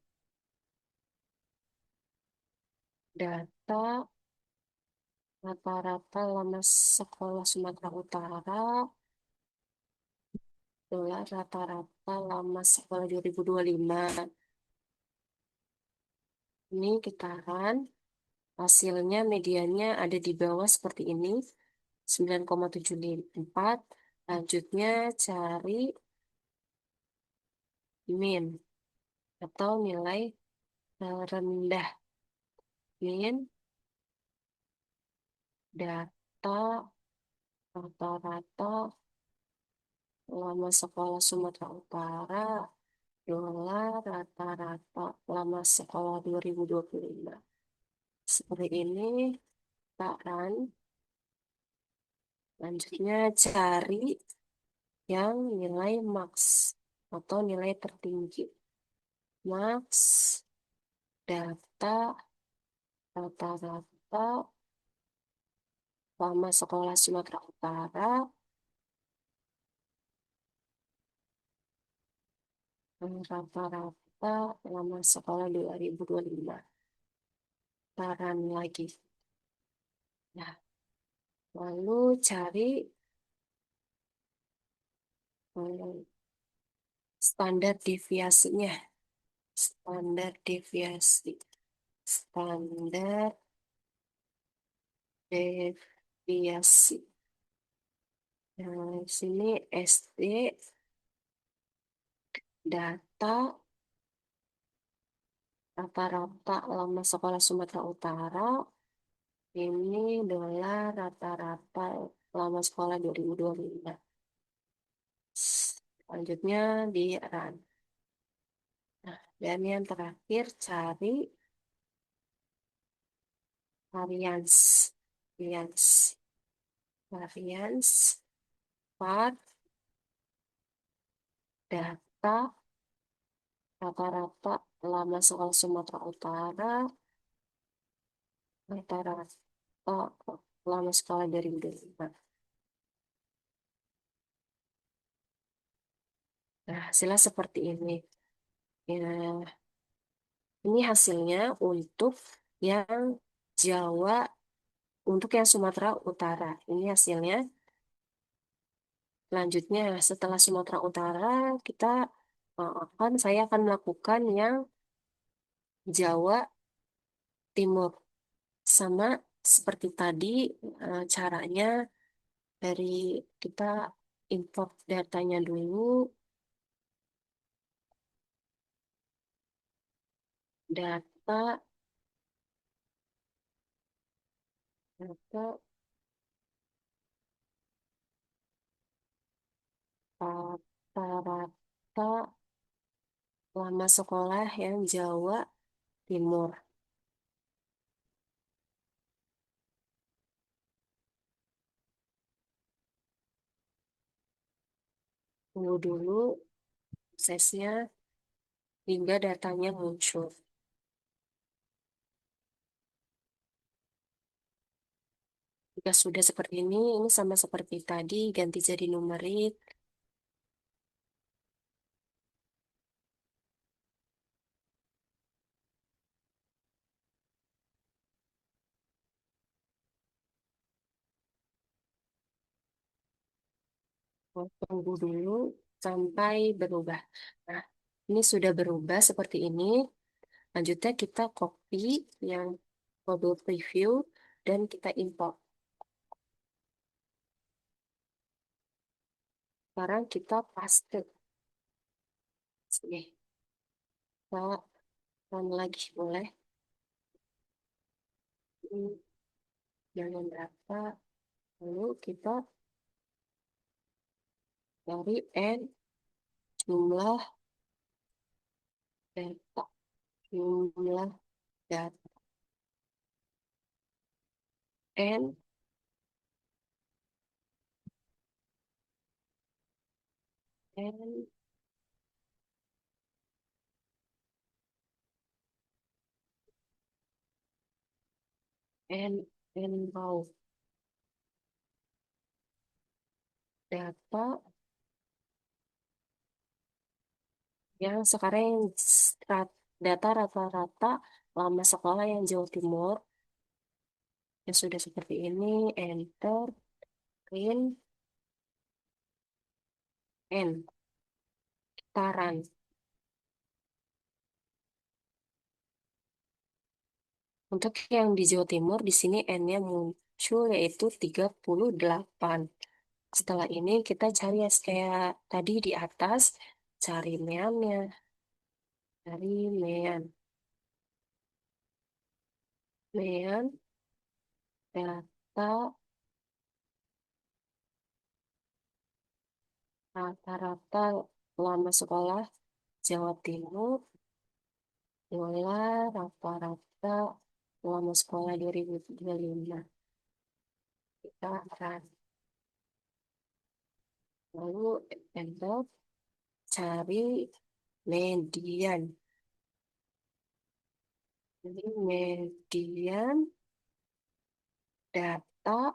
data, rata-rata lama sekolah Sumatera Utara, dolar rata-rata lama sekolah 2025. Ini kita run, hasilnya mediannya ada di bawah seperti ini, 9,74. Lanjutnya cari min atau nilai terendah. Min data rata-rata lama sekolah Sumatera Utara, dolar rata-rata lama sekolah 2025. Seperti ini, kita run. Lanjutnya cari yang nilai max atau nilai tertinggi. Max data rata-rata lama sekolah Sumatera Utara, rata-rata lama sekolah 2025. Taran lagi. Nah, lalu cari eh, standar deviasinya. Standar deviasi. Standar deviasi. Nah, di sini SD data rata-rata lama sekolah Sumatera Utara, Ini adalah rata-rata lama sekolah 2025. Selanjutnya di run. Nah, dan yang terakhir cari varians. Varians. Varians. Part data rata-rata lama sekolah Sumatera Utara, rata-rata lama sekolah 2025. Nah, hasilnya seperti ini. Ya, ini hasilnya untuk yang Jawa, untuk yang Sumatera Utara. Ini hasilnya. Selanjutnya, setelah Sumatera Utara, saya akan melakukan yang Jawa Timur. Sama seperti tadi, caranya dari kita import datanya dulu, data, data rata-rata lama sekolah yang Jawa Timur. Tunggu dulu prosesnya hingga datanya muncul. Jika sudah seperti ini sama seperti tadi, ganti jadi numerik. Tunggu dulu sampai berubah. Nah, ini sudah berubah seperti ini. Lanjutnya kita copy yang modul preview dan kita import. Sekarang kita paste. Sini. Kita run lagi boleh. Hmm, Jangan berapa. Lalu kita cari N jumlah data. Jumlah data. N, N, N raw data yang sekarang data rata-rata lama sekolah yang Jawa Timur yang sudah seperti ini, enter, print, N, kita run. Untuk yang di Jawa Timur, di sini N-nya muncul yaitu 38. Setelah ini kita cari ya kayak tadi di atas, cari meannya, cari mean, mean, data, rata-rata lama sekolah Jawa Timur, dolar, rata-rata lama sekolah 2025. Kita akan lalu enter, cari median. Jadi median data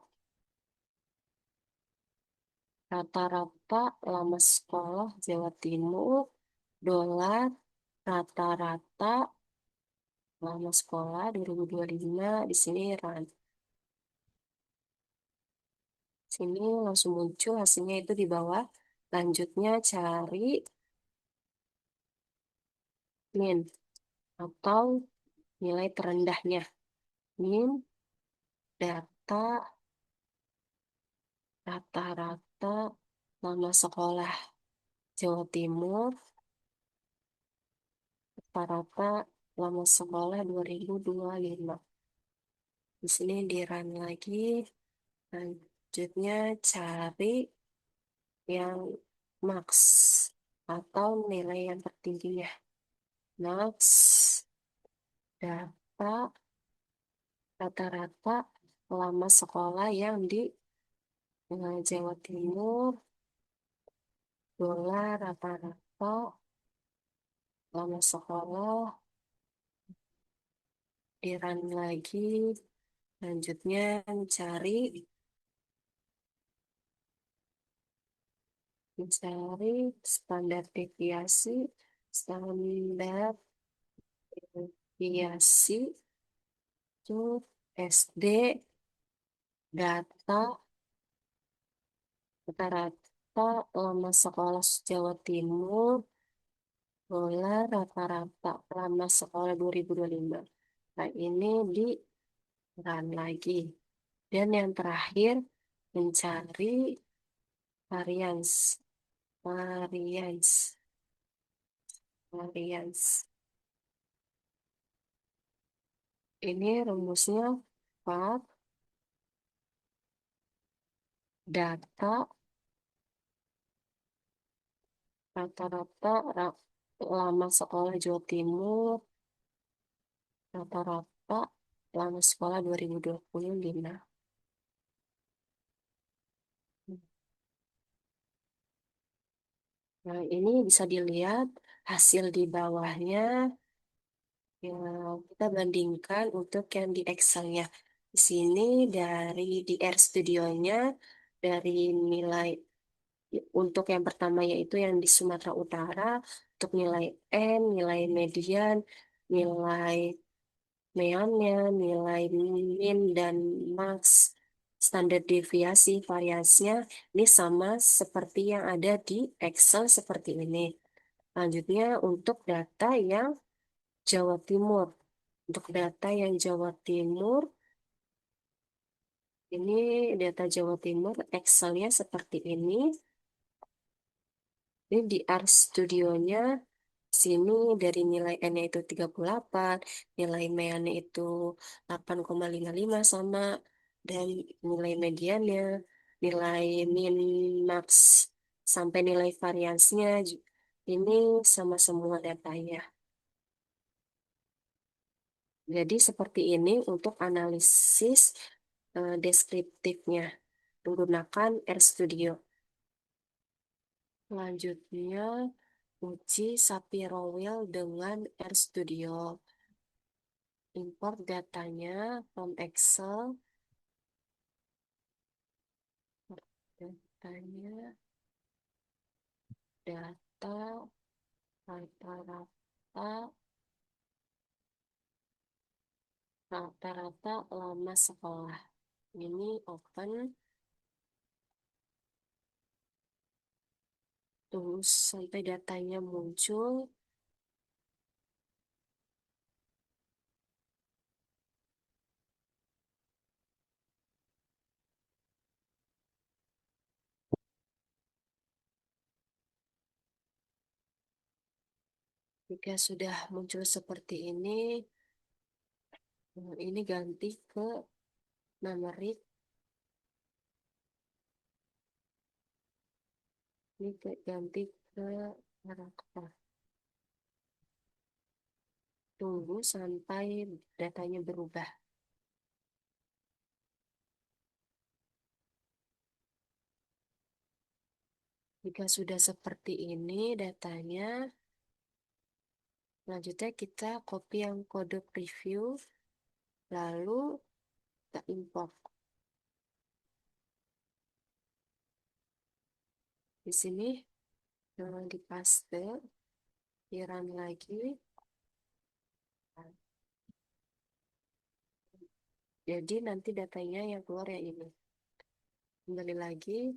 rata-rata lama sekolah Jawa Timur, dolar, rata-rata lama sekolah 2025 di sini run. Sini langsung muncul hasilnya itu di bawah. Lanjutnya cari min atau nilai terendahnya. Min data rata-rata lama sekolah Jawa Timur, rata-rata lama sekolah 2025. Di sini di run lagi. Lanjutnya cari yang max atau nilai yang tertingginya. Max data rata-rata lama sekolah yang di Jawa Timur, bola rata-rata lama sekolah, di run lagi. Lanjutnya mencari standar deviasi, standar deviasi itu SD data rata-rata lama sekolah Jawa Timur, bola rata-rata lama sekolah 2025. Nah, ini di run lagi. Dan yang terakhir, mencari varians. Varians. Varians. Ini rumusnya var data rata-rata lama sekolah Jawa Timur, rata-rata lama sekolah 2025. Nah, ini bisa dilihat hasil di bawahnya. Ya, kita bandingkan untuk yang di Excel-nya. Di sini dari di R Studio-nya, dari nilai untuk yang pertama yaitu yang di Sumatera Utara, untuk nilai N, nilai median, nilai meannya, nilai min dan max, standar deviasi, variasinya, ini sama seperti yang ada di Excel seperti ini. Lanjutnya untuk data yang Jawa Timur. Untuk data yang Jawa Timur, ini data Jawa Timur, Excel-nya seperti ini. Ini di R Studio-nya, sini dari nilai N-nya itu 38, nilai ME-nya itu 8,55 sama, dan nilai mediannya, nilai min max, sampai nilai variansnya, ini sama semua datanya. Jadi seperti ini untuk analisis deskriptifnya menggunakan RStudio. Selanjutnya, uji Sapirowil dengan RStudio. Import datanya from Excel. Datanya, data, rata-rata, rata-rata lama sekolah. Ini open. Tunggu sampai datanya muncul. Jika sudah muncul seperti ini, ini ganti ke numerik. Ini ganti ke karakter. Tunggu sampai datanya berubah. Jika sudah seperti ini datanya, selanjutnya kita copy yang kode preview, lalu kita import. Di sini di paste, di run lagi. Jadi nanti datanya yang keluar yang ini. Kembali lagi.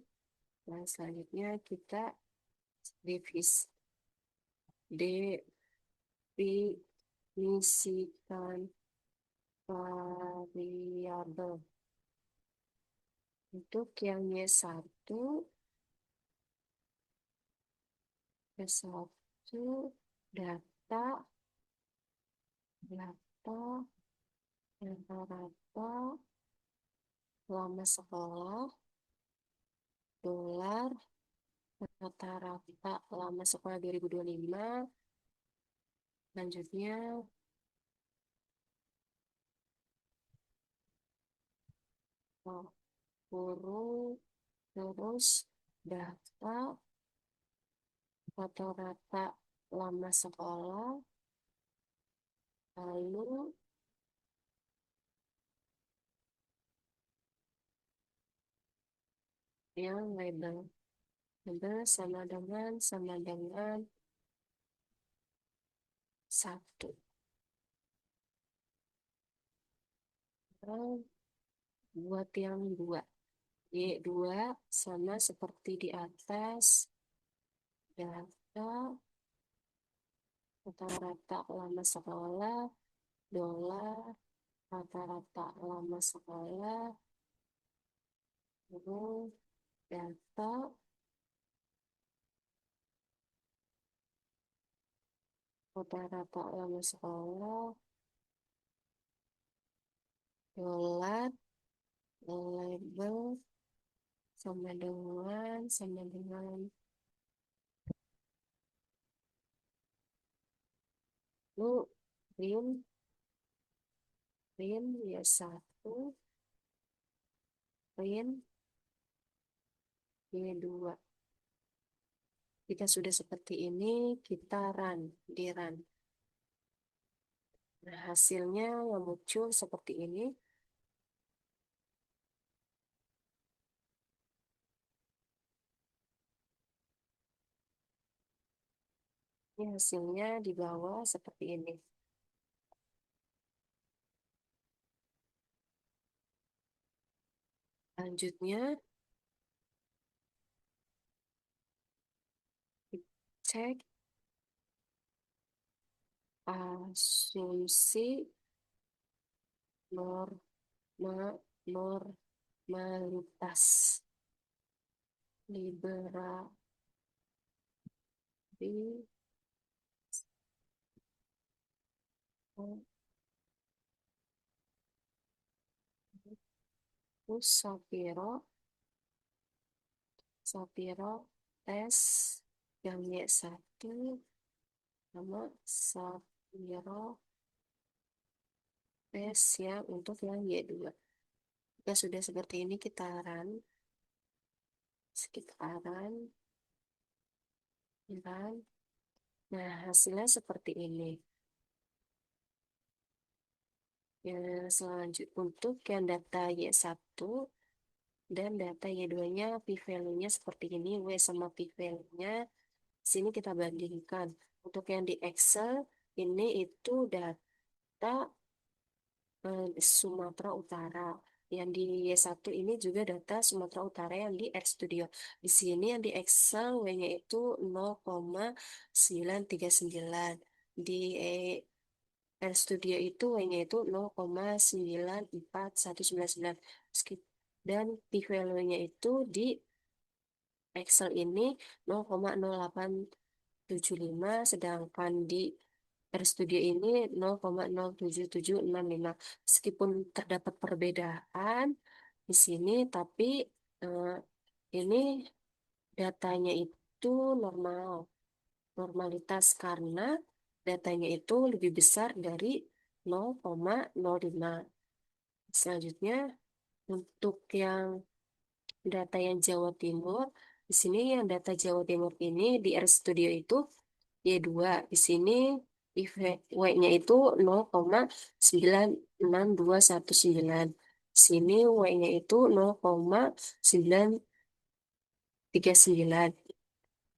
Nah, selanjutnya kita definisikan variabel. Untuk yang Y1, data, data, Rata-rata lama sekolah, dolar, rata-rata lama sekolah 2025, selanjutnya oh, kurung, terus data, rata-rata lama sekolah, lalu yang label. Label sama dengan satu. Nah, buat yang dua. Y2 sama seperti di atas, data, rata-rata lama sekolah, dolar, rata-rata lama sekolah, terus data, rata-rata lama sekolah, dolar, label, sama dengan lu print ya satu, print y dua. Jika sudah seperti ini, kita di run. Nah, hasilnya yang muncul seperti ini. Ini hasilnya di bawah seperti ini. Selanjutnya, cek asumsi norma, normalitas liberalisasi Sapiro, Sapiro tes yang Y1 sama Sapiro tes yang untuk yang Y2. Jika sudah seperti ini kita run, sekitaran, run. Nah, hasilnya seperti ini. Ya, selanjutnya untuk yang data Y1 dan data Y2-nya p-value-nya seperti ini, W sama p-value-nya. Sini kita bandingkan. Untuk yang di Excel, ini itu data Sumatera Utara. Yang di Y1 ini juga data Sumatera Utara yang di RStudio. Di sini yang di Excel, W-nya itu 0,939. Di RStudio itu W-nya itu 0,94199. Dan p-value-nya itu di Excel ini 0,0875, sedangkan di RStudio ini 0,07765. Meskipun terdapat perbedaan di sini, tapi eh, ini datanya itu normal, normalitas karena datanya itu lebih besar dari 0,05. Selanjutnya, untuk yang data yang Jawa Timur, di sini yang data Jawa Timur ini di RStudio itu Y2. Di sini W-nya itu 0,96219. Di sini W-nya itu 0,939.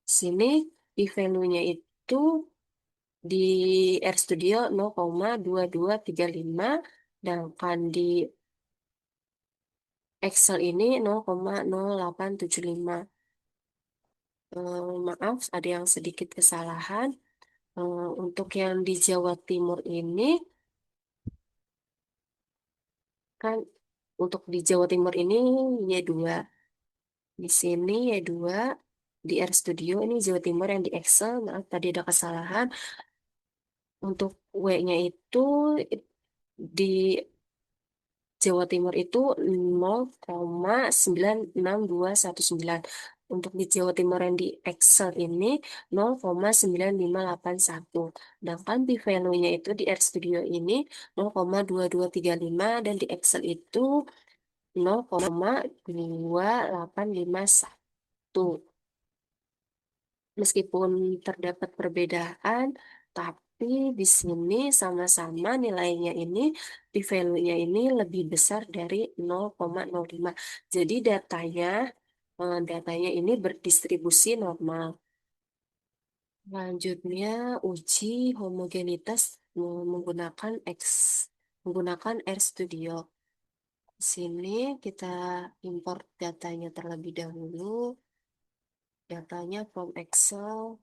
Di sini p-value-nya itu di RStudio 0,2235, sedangkan di Excel ini 0,0875. Maaf, ada yang sedikit kesalahan. Untuk yang di Jawa Timur ini, kan untuk di Jawa Timur ini Y2. Di sini Y2, di RStudio ini Jawa Timur yang di Excel. Maaf, tadi ada kesalahan. Untuk W-nya itu di Jawa Timur itu 0,96219. Untuk di Jawa Timur yang di Excel ini 0,9581. Sedangkan di value-nya itu di RStudio ini 0,2235 dan di Excel itu 0,2851. Meskipun terdapat perbedaan, tapi di sini sama-sama nilainya ini, di value-nya ini lebih besar dari 0,05. Jadi datanya ini berdistribusi normal. Selanjutnya, uji homogenitas menggunakan RStudio. Di sini kita import datanya terlebih dahulu. Datanya from Excel,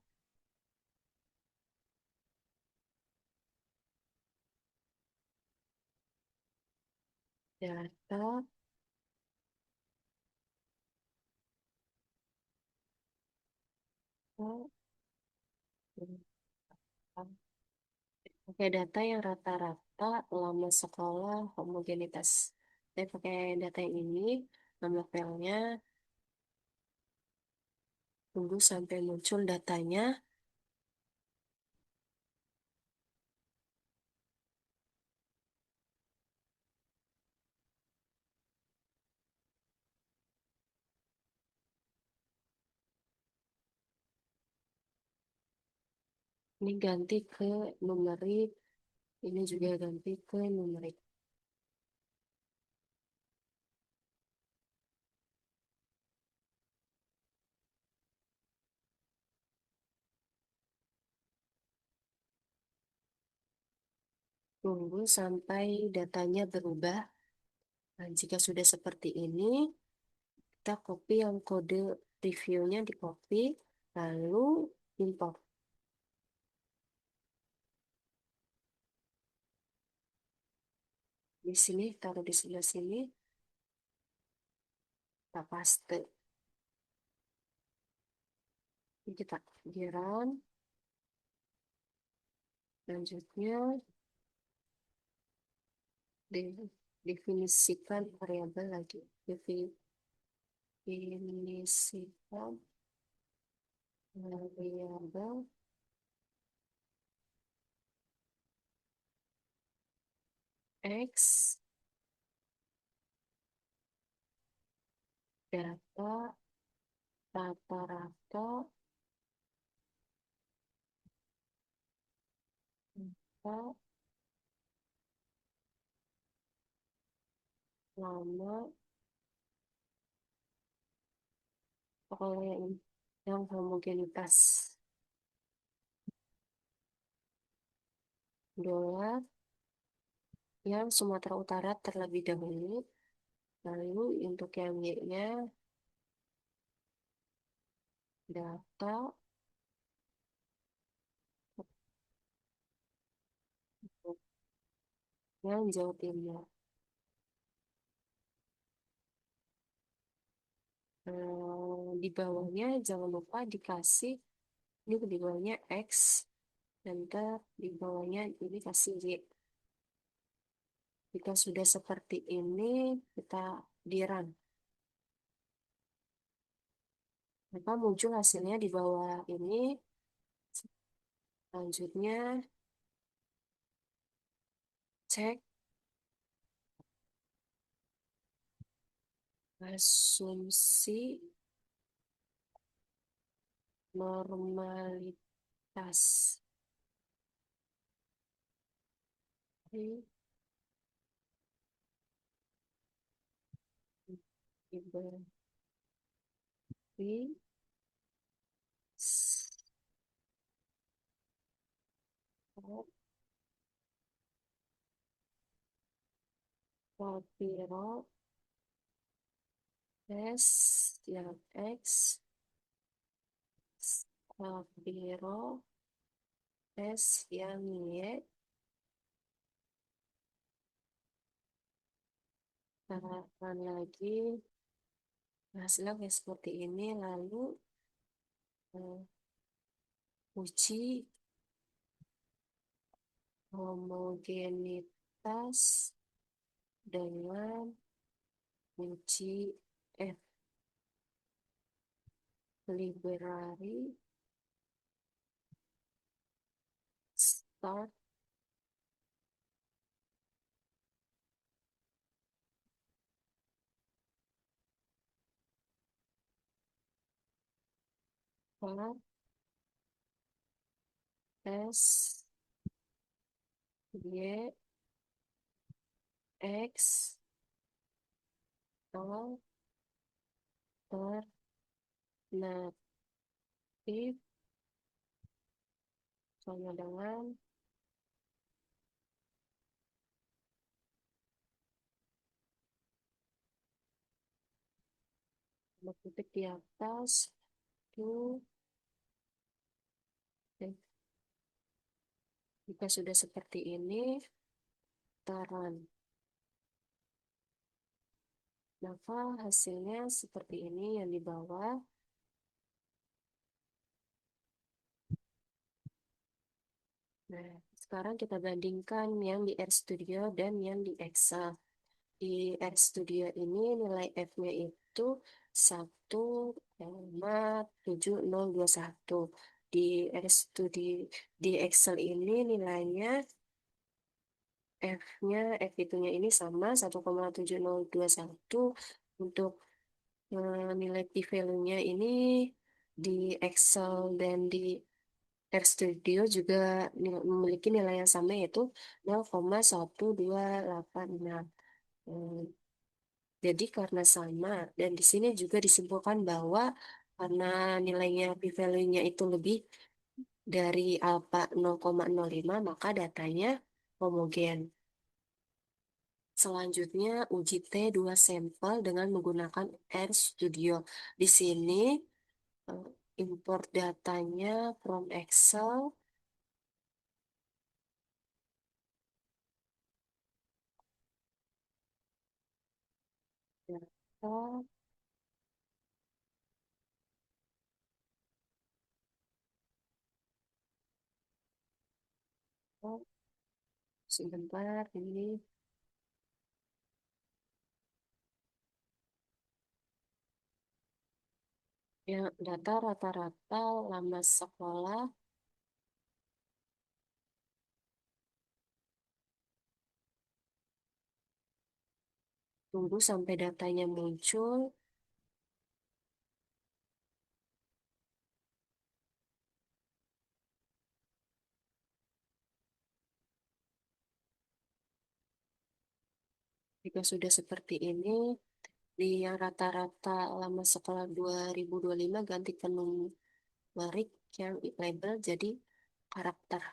data. Oh, pakai data yang rata-rata lama sekolah homogenitas. Saya pakai data yang ini, nama filenya, tunggu sampai muncul datanya. Ini ganti ke numerik, ini juga ganti ke numerik. Tunggu sampai datanya berubah. Nah, jika sudah seperti ini, kita copy yang kode reviewnya di copy, lalu import. Di sini, taruh di sebelah sini, kita paste. Ini kita giran. Selanjutnya, definisikan variabel lagi. Definisikan variabel X data rata-rata data lama, pokoknya yang homogenitas dolar yang Sumatera Utara terlebih dahulu, lalu untuk yang Y-nya data yang Jawa Timur. Di bawahnya jangan lupa dikasih, ini di bawahnya X, dan di bawahnya ini kasih Y. Jika sudah seperti ini, kita di run. Maka muncul hasilnya di bawah ini. Selanjutnya, cek asumsi normalitas. Ini diberi stop Papiro S yang X, Papiro S yang Y. Tambahkan lagi hasilnya kayak seperti ini, lalu eh, uji homogenitas dengan kunci F library start for S Y X alternatif sama dengan titik di atas itu. Jika sudah seperti ini, taran. Maka hasilnya seperti ini yang di bawah. Nah, sekarang kita bandingkan yang di RStudio dan yang di Excel. Di RStudio ini nilai F-nya itu 1,7021. Di RStudio, di Excel ini nilainya F itunya ini sama 1,7021. Untuk nilai p-value-nya ini di Excel dan di RStudio juga memiliki nilai yang sama yaitu 0,1286. Hmm, Jadi karena sama dan di sini juga disimpulkan bahwa karena nilainya p-value-nya itu lebih dari alfa 0,05 maka datanya homogen. Selanjutnya uji T2 sampel dengan menggunakan RStudio. Di sini eh, import datanya from Excel. Data, oh, sebentar ini ya data rata-rata lama sekolah. Tunggu sampai datanya muncul. Jika sudah seperti ini, di yang rata-rata lama sekolah 2025 ganti ke numerik yang label jadi karakter.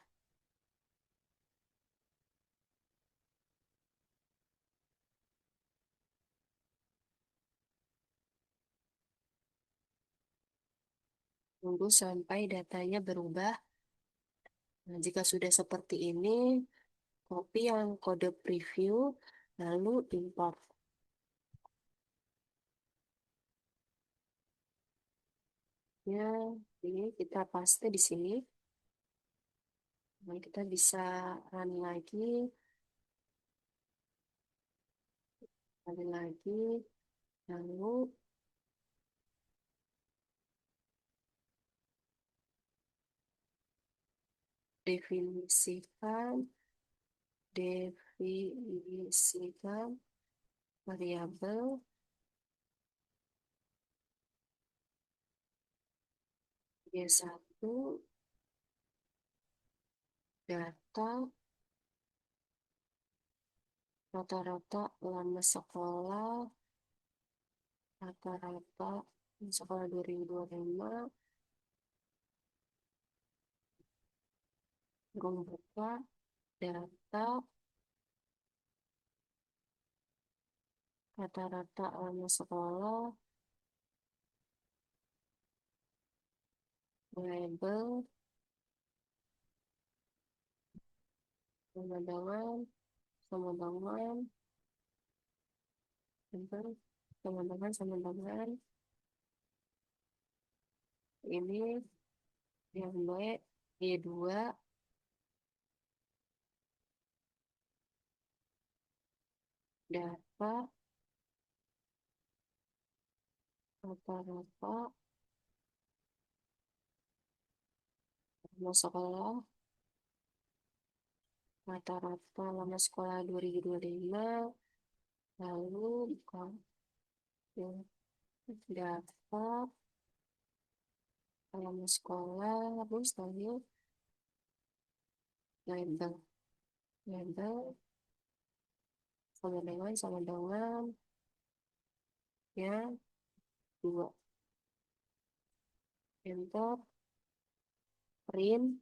Tunggu sampai datanya berubah. Nah, jika sudah seperti ini, copy yang kode preview, lalu import. Ya, ini kita paste di sini. Nah, kita bisa run lagi, lalu definisikan, definisikan variabel Y1 data rata-rata lama sekolah, rata-rata sekolah 2025, belum buka data rata-rata lama sekolah, label, pemandangan, pemandangan, bentar, pemandangan, ini yang B, Y2, Dapat rata-rata lama sekolah, rata-rata lama sekolah 2025, lalu bukan, ya, dapat lama sekolah, terus tadi label, label sama dengan yang dua, enter, print,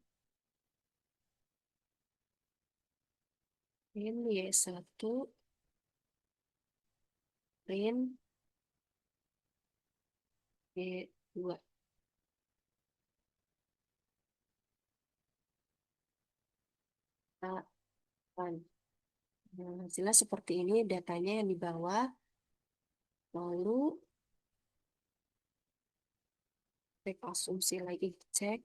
print Y1, print Y2. Nah, hasilnya seperti ini datanya yang di bawah. Lalu cek asumsi lagi, cek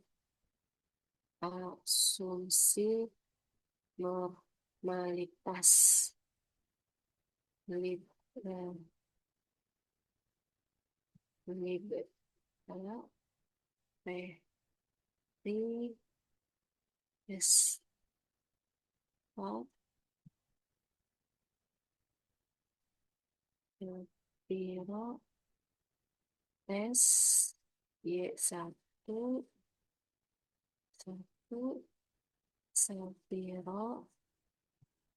asumsi normalitas lib eh, lib kalau P S O Piro tes Y1 satu Sapiro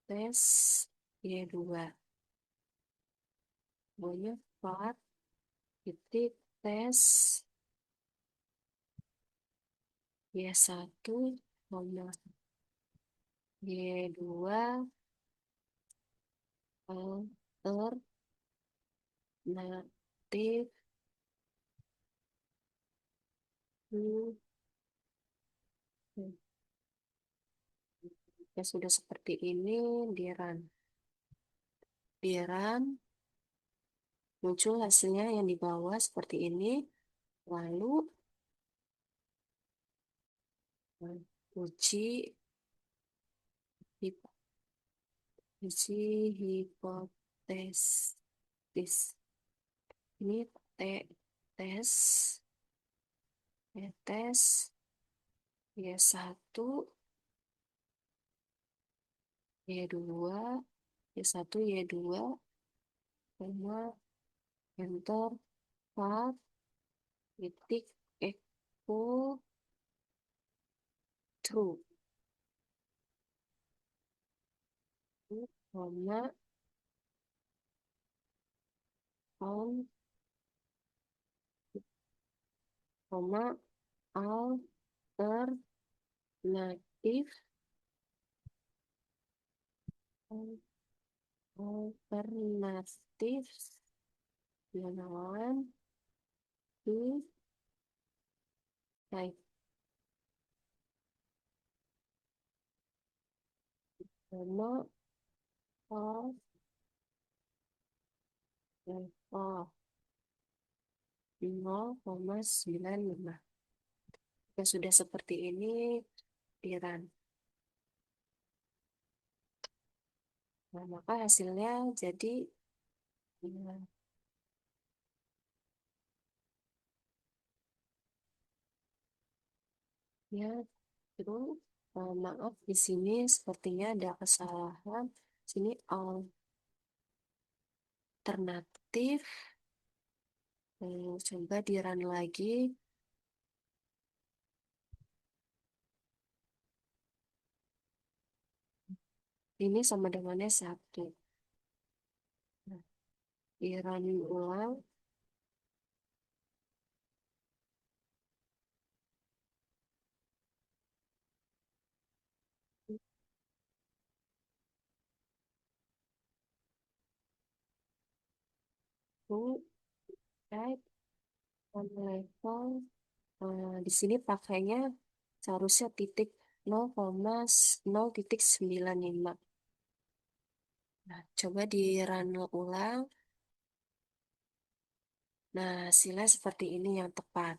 tes Y2 pokoknya 4 titik tes Y1 koma Y2 alternatif ya sudah seperti ini di run. Di run muncul hasilnya yang di bawah seperti ini. Lalu uji hip- uji hipotesis. Ini tes tes Y1 Y2 Y1 Y2 koma enter 4 titik equal true koma on koma alternatif alternatif gunawan to type koma of level 0,95. Jika sudah seperti ini di run. Nah, maka hasilnya jadi ya, ya terus maaf di sini sepertinya ada kesalahan. Sini alternatif. Coba di run lagi. Ini sama dengannya satu. Nah, di run ulang. Itu type on level. Di sini pakainya seharusnya titik 0,0,95. Nah, coba di run ulang. Nah, hasilnya seperti ini yang tepat.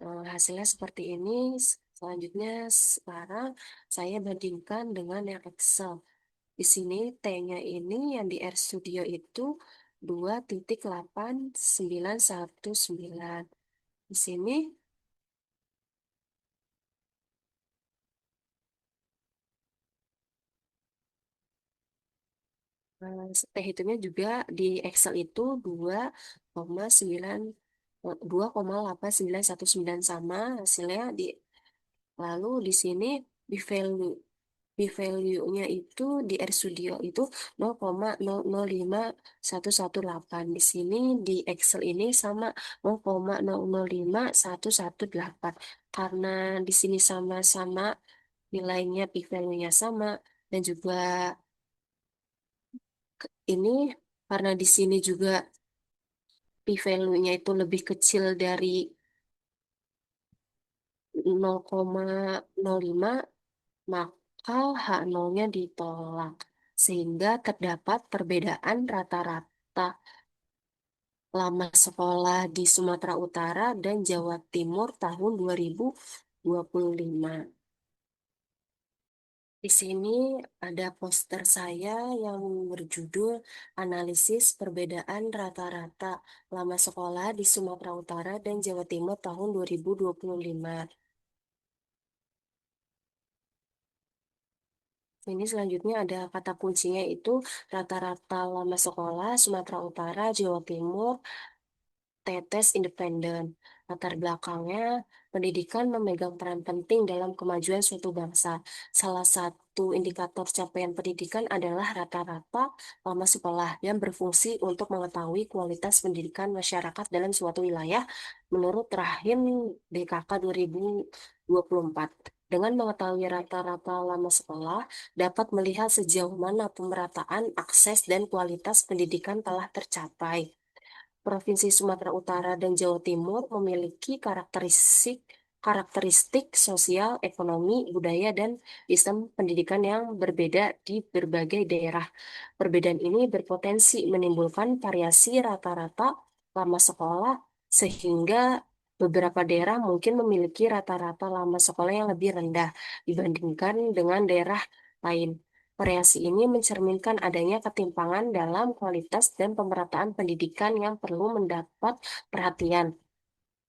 Hasilnya seperti ini. Selanjutnya sekarang saya bandingkan dengan yang Excel. Di sini T-nya ini yang di R Studio itu 2,8919. Di sini T hitungnya juga di Excel itu 2,9 2,8919 sama hasilnya di lalu di sini di value value-nya itu di RStudio itu 0,005118. Di sini di Excel ini sama 0,005118. Karena di sini sama-sama nilainya P value-nya sama dan juga ini karena di sini juga P value-nya itu lebih kecil dari 0,05, maka H0-nya ditolak. Sehingga terdapat perbedaan rata-rata lama sekolah di Sumatera Utara dan Jawa Timur tahun 2025. Di sini ada poster saya yang berjudul Analisis Perbedaan Rata-rata Lama Sekolah di Sumatera Utara dan Jawa Timur tahun 2025. Ini selanjutnya ada kata kuncinya itu rata-rata lama sekolah Sumatera Utara, Jawa Timur, tetes independen. Latar belakangnya, pendidikan memegang peran penting dalam kemajuan suatu bangsa. Salah satu indikator capaian pendidikan adalah rata-rata lama sekolah yang berfungsi untuk mengetahui kualitas pendidikan masyarakat dalam suatu wilayah menurut Rahim DKK 2024. Dengan mengetahui rata-rata lama sekolah, dapat melihat sejauh mana pemerataan akses dan kualitas pendidikan telah tercapai. Provinsi Sumatera Utara dan Jawa Timur memiliki karakteristik karakteristik sosial, ekonomi, budaya, dan sistem pendidikan yang berbeda di berbagai daerah. Perbedaan ini berpotensi menimbulkan variasi rata-rata lama sekolah, sehingga beberapa daerah mungkin memiliki rata-rata lama sekolah yang lebih rendah dibandingkan dengan daerah lain. Variasi ini mencerminkan adanya ketimpangan dalam kualitas dan pemerataan pendidikan yang perlu mendapat perhatian.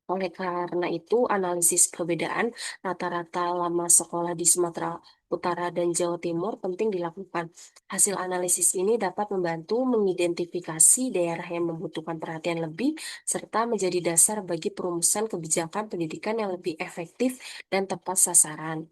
Oleh karena itu, analisis perbedaan rata-rata lama sekolah di Sumatera Utara dan Jawa Timur penting dilakukan. Hasil analisis ini dapat membantu mengidentifikasi daerah yang membutuhkan perhatian lebih, serta menjadi dasar bagi perumusan kebijakan pendidikan yang lebih efektif dan tepat sasaran.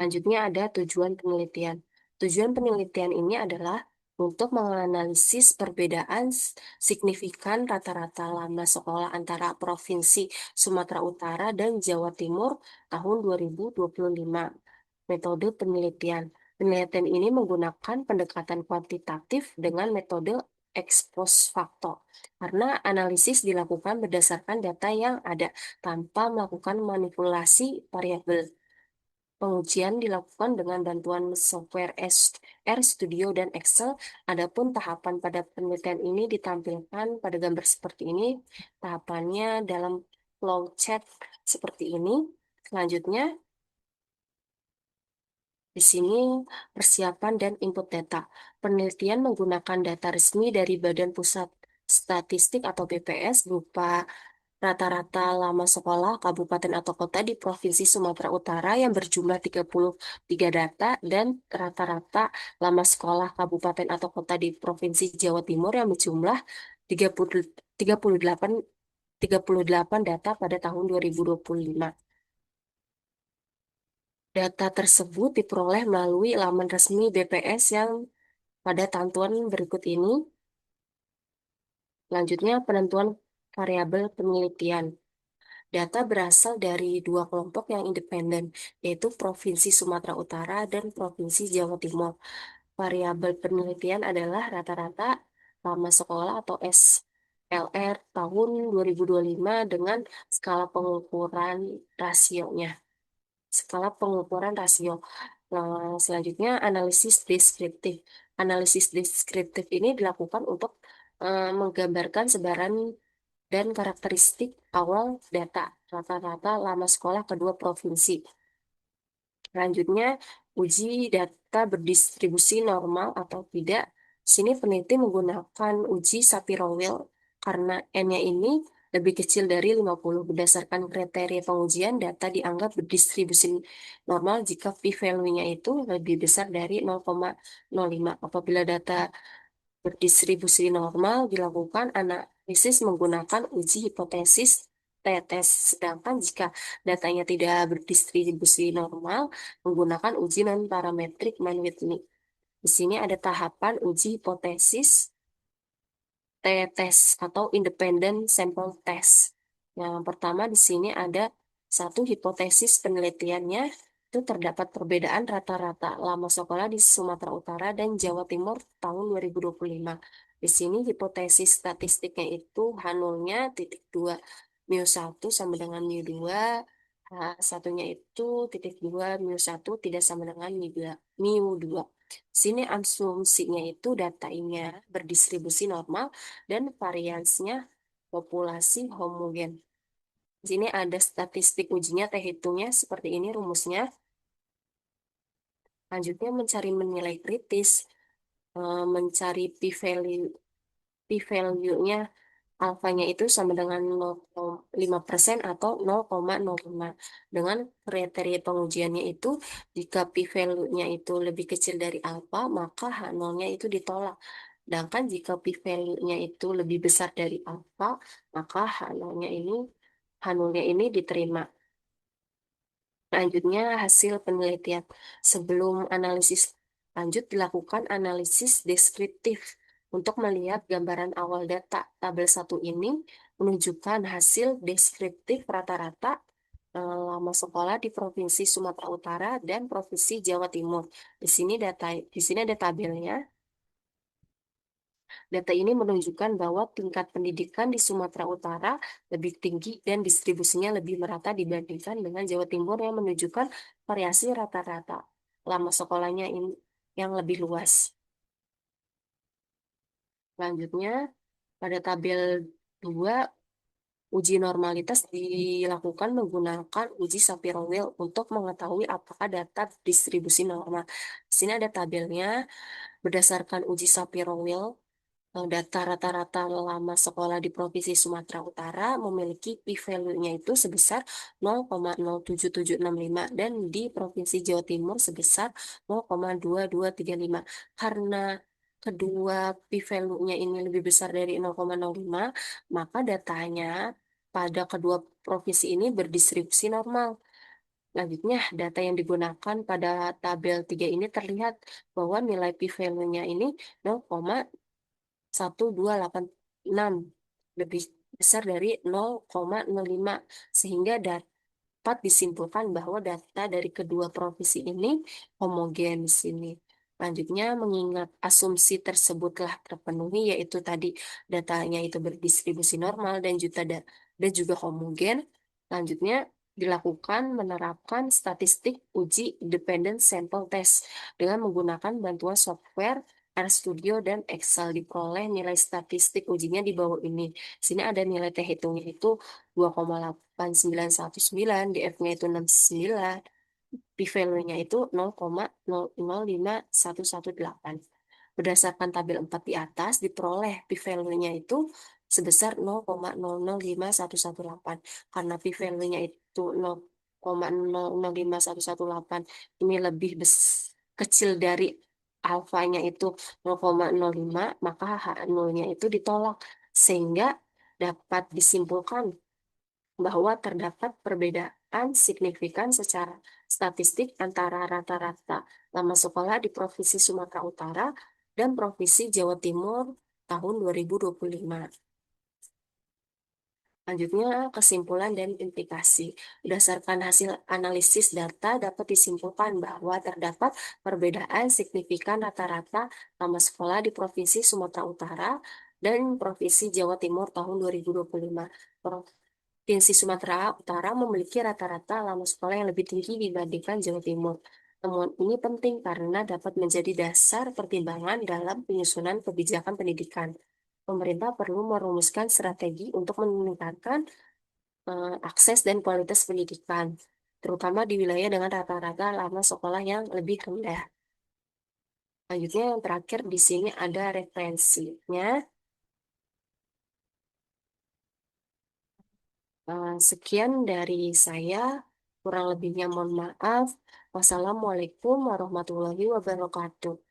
Selanjutnya ada tujuan penelitian. Tujuan penelitian ini adalah untuk menganalisis perbedaan signifikan rata-rata lama sekolah antara Provinsi Sumatera Utara dan Jawa Timur tahun 2025. Metode penelitian. Penelitian ini menggunakan pendekatan kuantitatif dengan metode ex post facto, karena analisis dilakukan berdasarkan data yang ada tanpa melakukan manipulasi variabel. Pengujian dilakukan dengan bantuan software RStudio dan Excel. Adapun tahapan pada penelitian ini ditampilkan pada gambar seperti ini. Tahapannya dalam flowchart seperti ini. Selanjutnya, di sini persiapan dan input data. Penelitian menggunakan data resmi dari Badan Pusat Statistik atau BPS berupa rata-rata lama sekolah kabupaten atau kota di Provinsi Sumatera Utara yang berjumlah 33 data dan rata-rata lama sekolah kabupaten atau kota di Provinsi Jawa Timur yang berjumlah 30 38 38 data pada tahun 2025. Data tersebut diperoleh melalui laman resmi BPS yang pada tentuan berikut ini. Selanjutnya, penentuan variabel penelitian. Data berasal dari dua kelompok yang independen, yaitu Provinsi Sumatera Utara dan Provinsi Jawa Timur. Variabel penelitian adalah rata-rata lama sekolah atau SLR tahun 2025 dengan skala pengukuran rasionya. Skala pengukuran rasio. Nah, selanjutnya analisis deskriptif. Analisis deskriptif ini dilakukan untuk menggambarkan sebaran dan karakteristik awal data rata-rata lama sekolah kedua provinsi. Selanjutnya, uji data berdistribusi normal atau tidak. Sini peneliti menggunakan uji Shapiro-Wilk karena N-nya ini lebih kecil dari 50. Berdasarkan kriteria pengujian, data dianggap berdistribusi normal jika p-value-nya itu lebih besar dari 0,05. Apabila data berdistribusi normal dilakukan analisis menggunakan uji hipotesis t-test. Sedangkan jika datanya tidak berdistribusi normal, menggunakan uji non-parametrik Mann-Whitney. Di sini ada tahapan uji hipotesis t-test atau independent sample test. Yang pertama di sini ada satu hipotesis penelitiannya, itu terdapat perbedaan rata-rata lama sekolah di Sumatera Utara dan Jawa Timur tahun 2025. Di sini hipotesis statistiknya itu H0-nya titik 2, mu 1 sama dengan mu 2, H1-nya itu titik 2, mu 1 tidak sama dengan mu 2. Sini asumsinya itu data ini berdistribusi normal dan variansnya populasi homogen. Di sini ada statistik ujinya, teh hitungnya seperti ini rumusnya. Lanjutnya mencari menilai kritis, mencari p-value, p-value-nya alfanya itu sama dengan 0,5% atau 0,05. Dengan kriteria pengujiannya itu, jika p-value-nya itu lebih kecil dari alfa, maka H0-nya itu ditolak. Sedangkan jika p-value-nya itu lebih besar dari alfa, maka H0-nya ini diterima. Selanjutnya, hasil penelitian. Sebelum analisis lanjut, dilakukan analisis deskriptif untuk melihat gambaran awal data. Tabel 1 ini menunjukkan hasil deskriptif rata-rata lama sekolah di Provinsi Sumatera Utara dan Provinsi Jawa Timur. Di sini ada tabelnya. Data ini menunjukkan bahwa tingkat pendidikan di Sumatera Utara lebih tinggi dan distribusinya lebih merata dibandingkan dengan Jawa Timur yang menunjukkan variasi rata-rata lama sekolahnya ini yang lebih luas. Selanjutnya, pada tabel 2, uji normalitas dilakukan menggunakan uji Shapiro-Wilk untuk mengetahui apakah data distribusi normal. Di sini ada tabelnya berdasarkan uji Shapiro-Wilk. Data rata-rata lama sekolah di Provinsi Sumatera Utara memiliki p-value-nya itu sebesar 0,07765 dan di Provinsi Jawa Timur sebesar 0,2235. Karena kedua p-value-nya ini lebih besar dari 0,05, maka datanya pada kedua provinsi ini berdistribusi normal. Selanjutnya, data yang digunakan pada tabel 3 ini terlihat bahwa nilai p-value-nya ini 0,1286 lebih besar dari 0,05 sehingga dapat disimpulkan bahwa data dari kedua provinsi ini homogen di sini. Selanjutnya, mengingat asumsi tersebut telah terpenuhi, yaitu tadi datanya itu berdistribusi normal dan juga homogen. Selanjutnya, dilakukan menerapkan statistik uji independent sample test dengan menggunakan bantuan software RStudio dan Excel. Diperoleh nilai statistik ujinya di bawah ini. Sini ada nilai T hitungnya itu 2,8919, DF-nya itu 69, p-value-nya itu 0,005118. Berdasarkan tabel 4 di atas, diperoleh p-value-nya itu sebesar 0,005118. Karena p-value-nya itu 0,005118 ini lebih kecil dari alfanya itu 0,05, maka H0-nya itu ditolak. Sehingga dapat disimpulkan bahwa terdapat perbedaan signifikan secara statistik antara rata-rata lama sekolah di Provinsi Sumatera Utara dan Provinsi Jawa Timur tahun 2025. Selanjutnya, kesimpulan dan implikasi. Berdasarkan hasil analisis data, dapat disimpulkan bahwa terdapat perbedaan signifikan rata-rata lama sekolah di Provinsi Sumatera Utara dan Provinsi Jawa Timur tahun 2025. Provinsi Sumatera Utara memiliki rata-rata lama sekolah yang lebih tinggi dibandingkan Jawa Timur. Temuan ini penting karena dapat menjadi dasar pertimbangan dalam penyusunan kebijakan pendidikan. Pemerintah perlu merumuskan strategi untuk meningkatkan akses dan kualitas pendidikan. terutama di wilayah dengan rata-rata lama sekolah yang lebih rendah. Selanjutnya yang terakhir di sini ada referensinya. Sekian dari saya, kurang lebihnya mohon maaf. Wassalamualaikum warahmatullahi wabarakatuh.